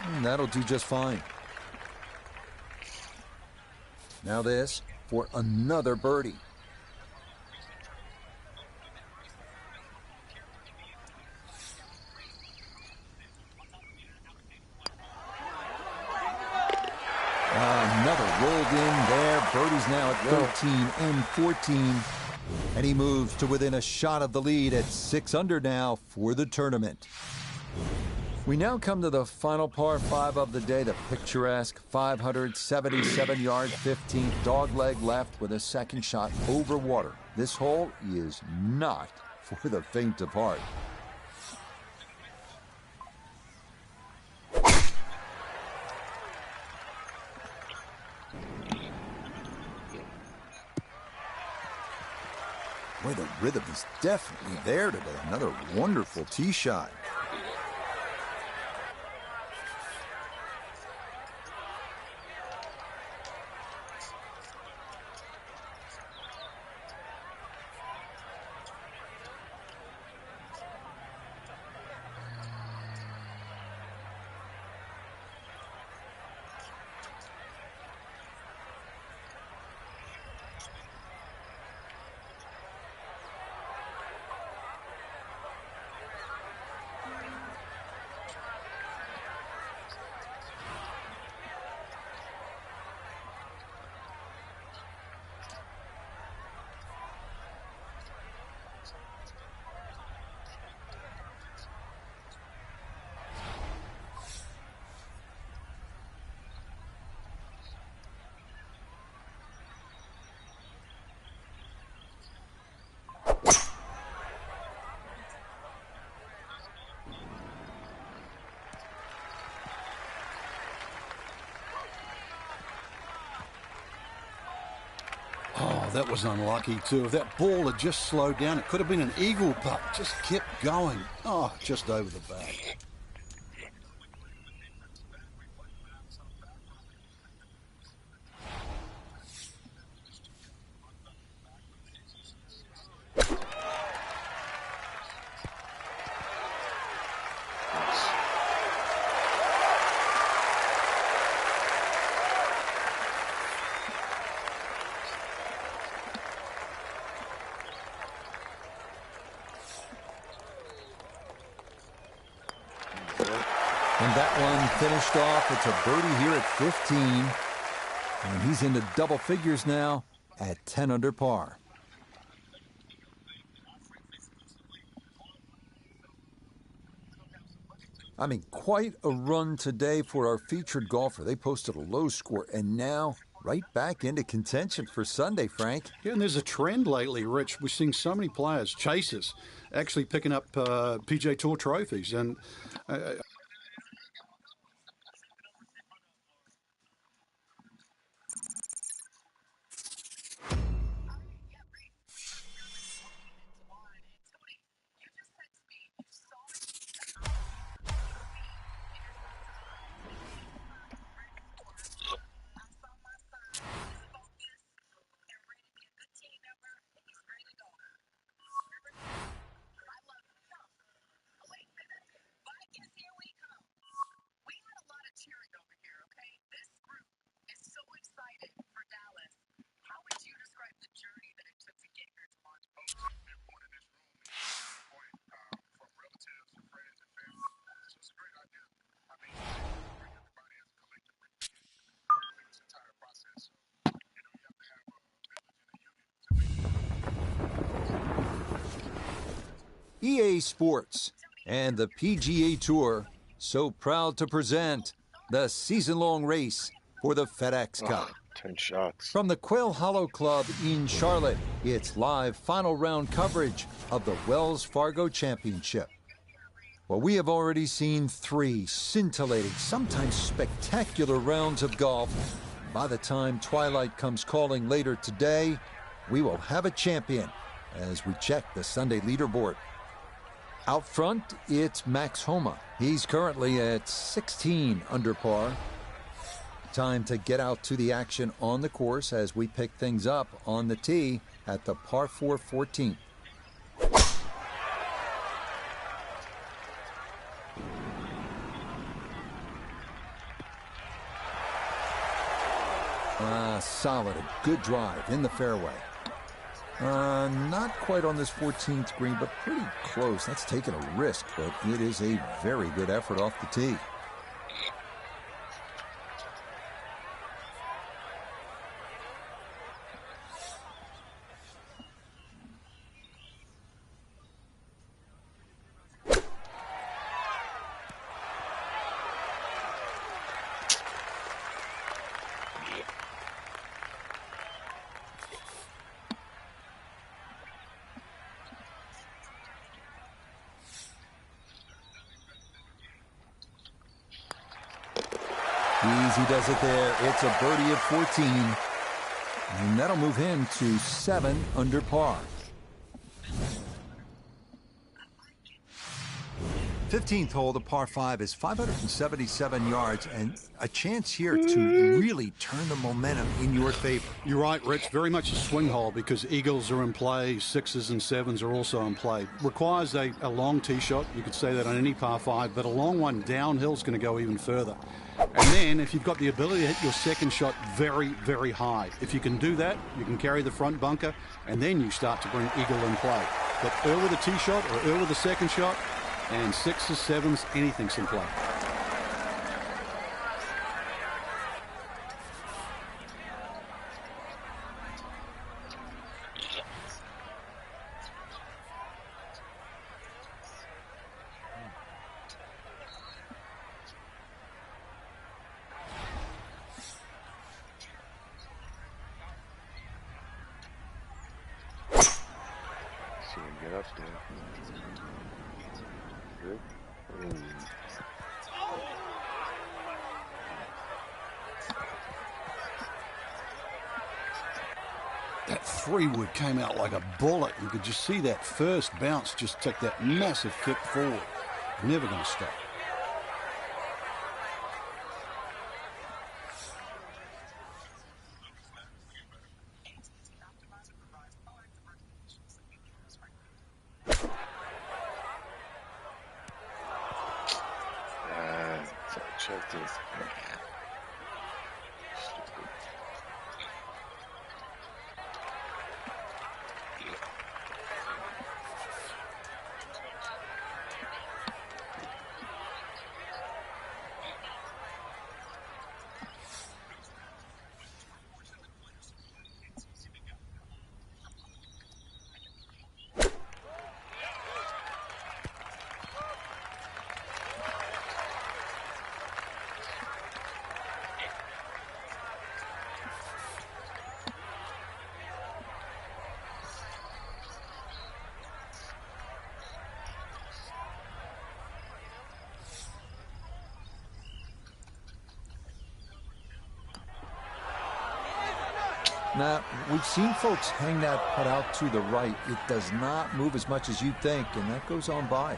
And that'll do just fine. Now this for another birdie. Another rolled in there. Birdie's now at 13 and 14. And he moves to within a shot of the lead at 6 under now for the tournament. We now come to the final par 5 of the day, the picturesque 577 yard, 15th dogleg left with a second shot over water. This hole is not for the faint of heart. Boy, the rhythm is definitely there today. Another wonderful tee shot. Oh, that was unlucky, too. If that ball had just slowed down, it could have been an eagle putt. Just kept going. Oh, just over the back. And that one finished off. It's a birdie here at 15. And he's into double figures now at 10 under par. I mean, quite a run today for our featured golfer. They posted a low score and now right back into contention for Sunday, Frank. Yeah, and there's a trend lately, Rich. We're seeing so many players, chasers, actually picking up PGA Tour trophies. And EA Sports and the PGA Tour so proud to present the season-long race for the FedEx Cup. 10 shots. From the Quail Hollow Club in Charlotte, it's live final round coverage of the Wells Fargo Championship. Well, we have already seen 3 scintillating, sometimes spectacular rounds of golf. By the time twilight comes calling later today, we will have a champion as we check the Sunday leaderboard. Out front, it's Max Homa. He's currently at 16 under par. Time to get out to the action on the course as we pick things up on the tee at the par 4 14th. Solid, a good drive in the fairway. Not quite on this 14th green, but pretty close. That's taking a risk, but it is a very good effort off the tee. Easy does it there. It's a birdie of 14. And that'll move him to 7 under par. 15th hole, the par 5 is 577 yards, and a chance here to really turn the momentum in your favor. You're right, Rich. Very much a swing hole because eagles are in play, 6s and 7s are also in play. Requires a long tee shot. You could say that on any par 5, but a long one downhill is going to go even further. And then if you've got the ability to hit your second shot very, very high, if you can do that, you can carry the front bunker, and then you start to bring eagle in play. But early with a tee shot or early with a second shot, and 6s, 7s, anything's in play. See him get up there. Good. That 3-wood came out like a bullet. You could just see that first bounce just take that massive kick forward. Never going to stop. Check this. Now, we've seen folks hang that putt out to the right. It does not move as much as you'd think, and that goes on by.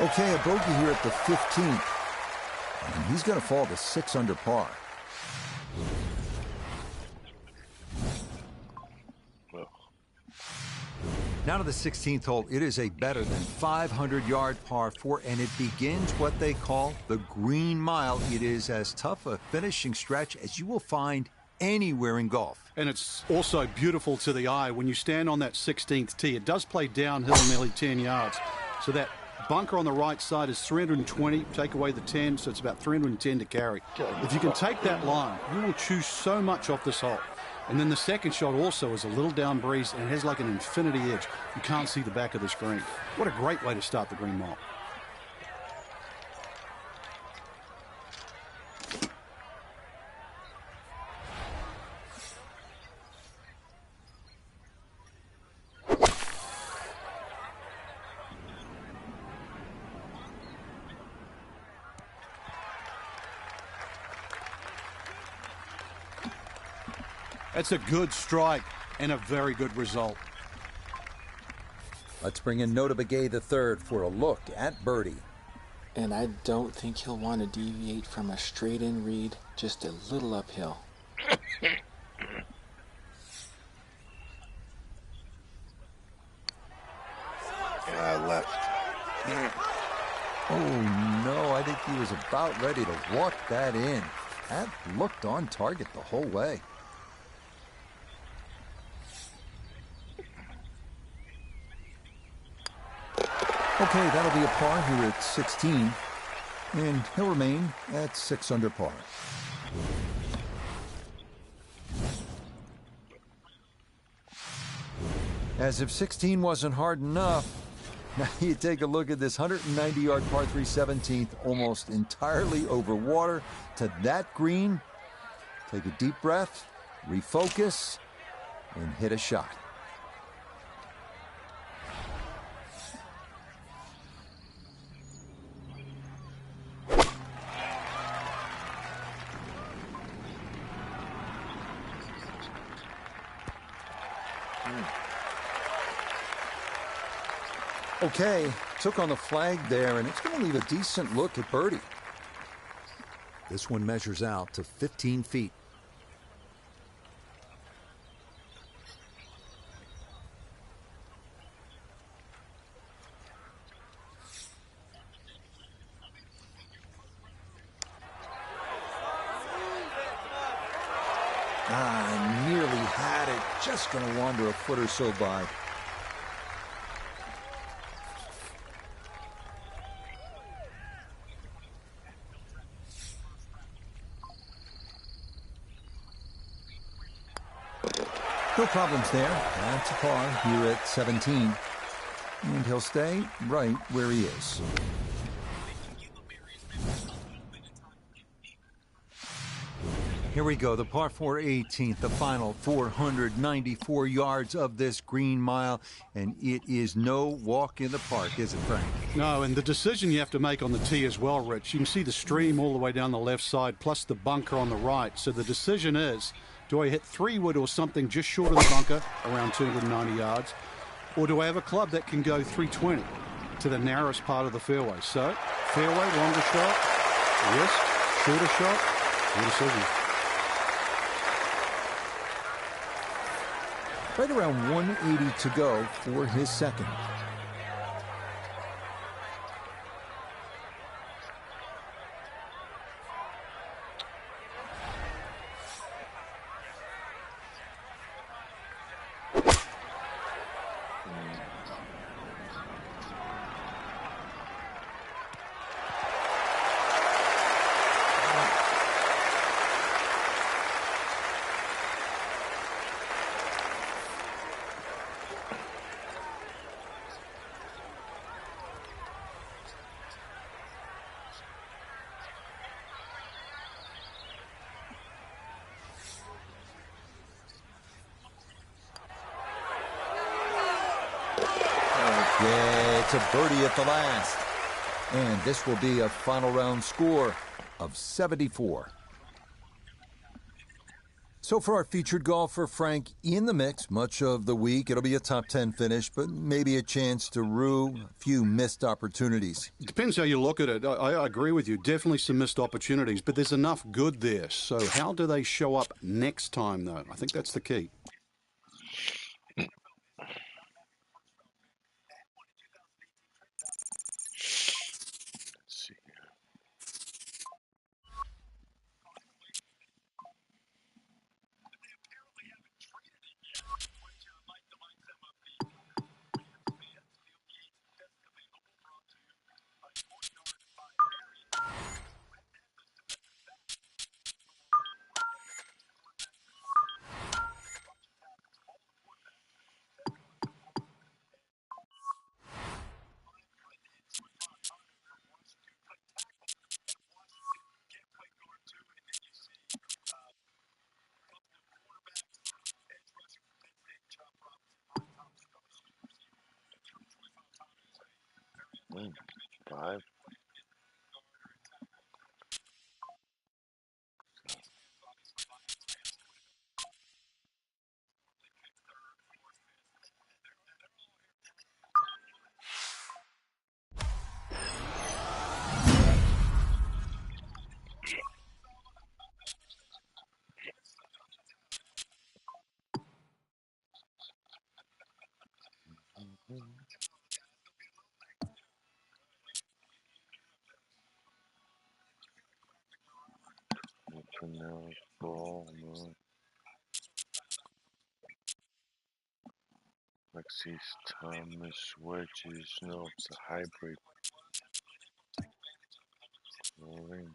Okay, a bogey here at the 15th. And he's going to fall to 6 under par. Now to the 16th hole. It is a better than 500-yard par 4, and it begins what they call the Green Mile. It is as tough a finishing stretch as you will find anywhere in golf. And it's also beautiful to the eye when you stand on that 16th tee. It does play downhill nearly 10 yards. So that bunker on the right side is 320. Take away the 10, so it's about 310 to carry. If you can take that line, you will choose so much off this hole. And then the second shot also is a little down breeze and has like an infinity edge. You can't see the back of this green. What a great way to start the green mile. That's a good strike and a very good result. Let's bring in Nota Begay III for a look at birdie. And I don't think he'll want to deviate from a straight-in read, just a little uphill. Left. Oh, no, I think he was about ready to walk that in. That looked on target the whole way. Okay, that'll be a par here at 16, and he'll remain at 6 under par. As if 16 wasn't hard enough, now you take a look at this 190-yard par 3 17th, almost entirely over water to that green. Take a deep breath, refocus, and hit a shot. Okay, took on the flag there, and it's going to leave a decent look at birdie. This one measures out to 15 feet. Nearly had it. Just going to wander a foot or so by. No problems there. That's a par here at 17. And he'll stay right where he is. Here we go, the par 4 18th, the final 494 yards of this green mile, and it is no walk in the park, is it, Frank? No, and the decision you have to make on the tee as well, Rich. You can see the stream all the way down the left side, plus the bunker on the right. So the decision is, do I hit 3-wood or something just short of the bunker, around 290 yards, or do I have a club that can go 320 to the narrowest part of the fairway? So, fairway, longer shot, risk, shorter shot, your decision. Right around 180 to go for his second. Yeah, it's a birdie at the last. And this will be a final round score of 74. So for our featured golfer, Frank, in the mix much of the week. It'll be a top 10 finish, but maybe a chance to rue a few missed opportunities. It depends how you look at it. I agree with you. Definitely some missed opportunities, but there's enough good there. So how do they show up next time, though? I think that's the key. 5. Ball, no. Lexis Thomas wedges. No, it's a hybrid. Rolling.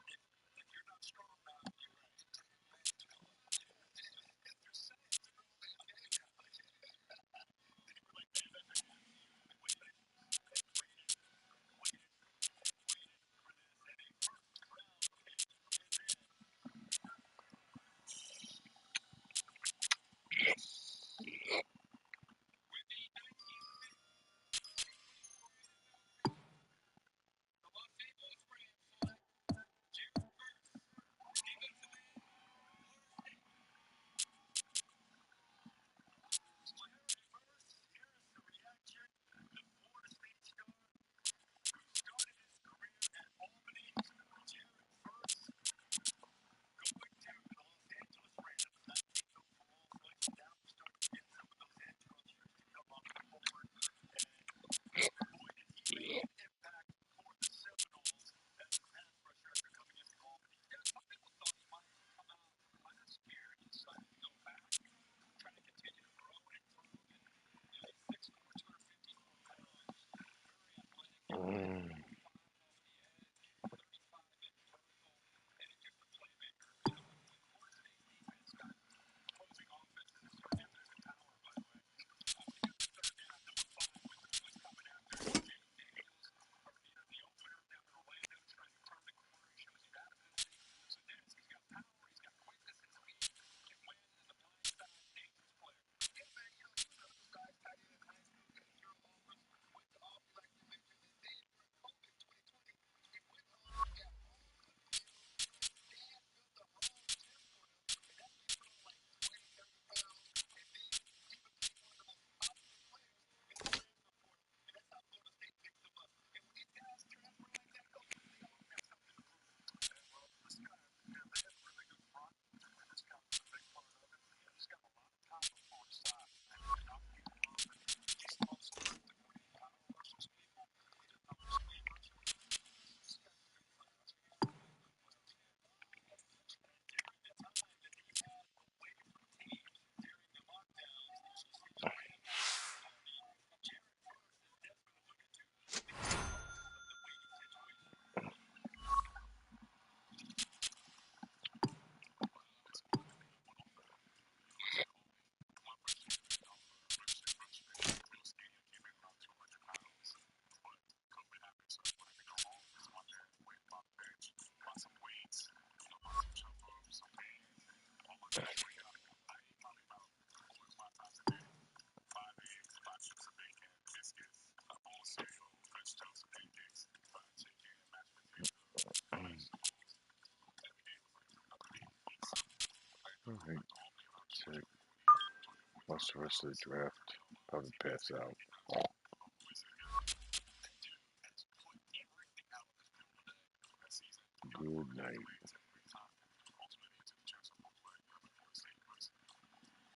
Alright. Sick. Watch the rest of the draft. Probably pass out. Good night.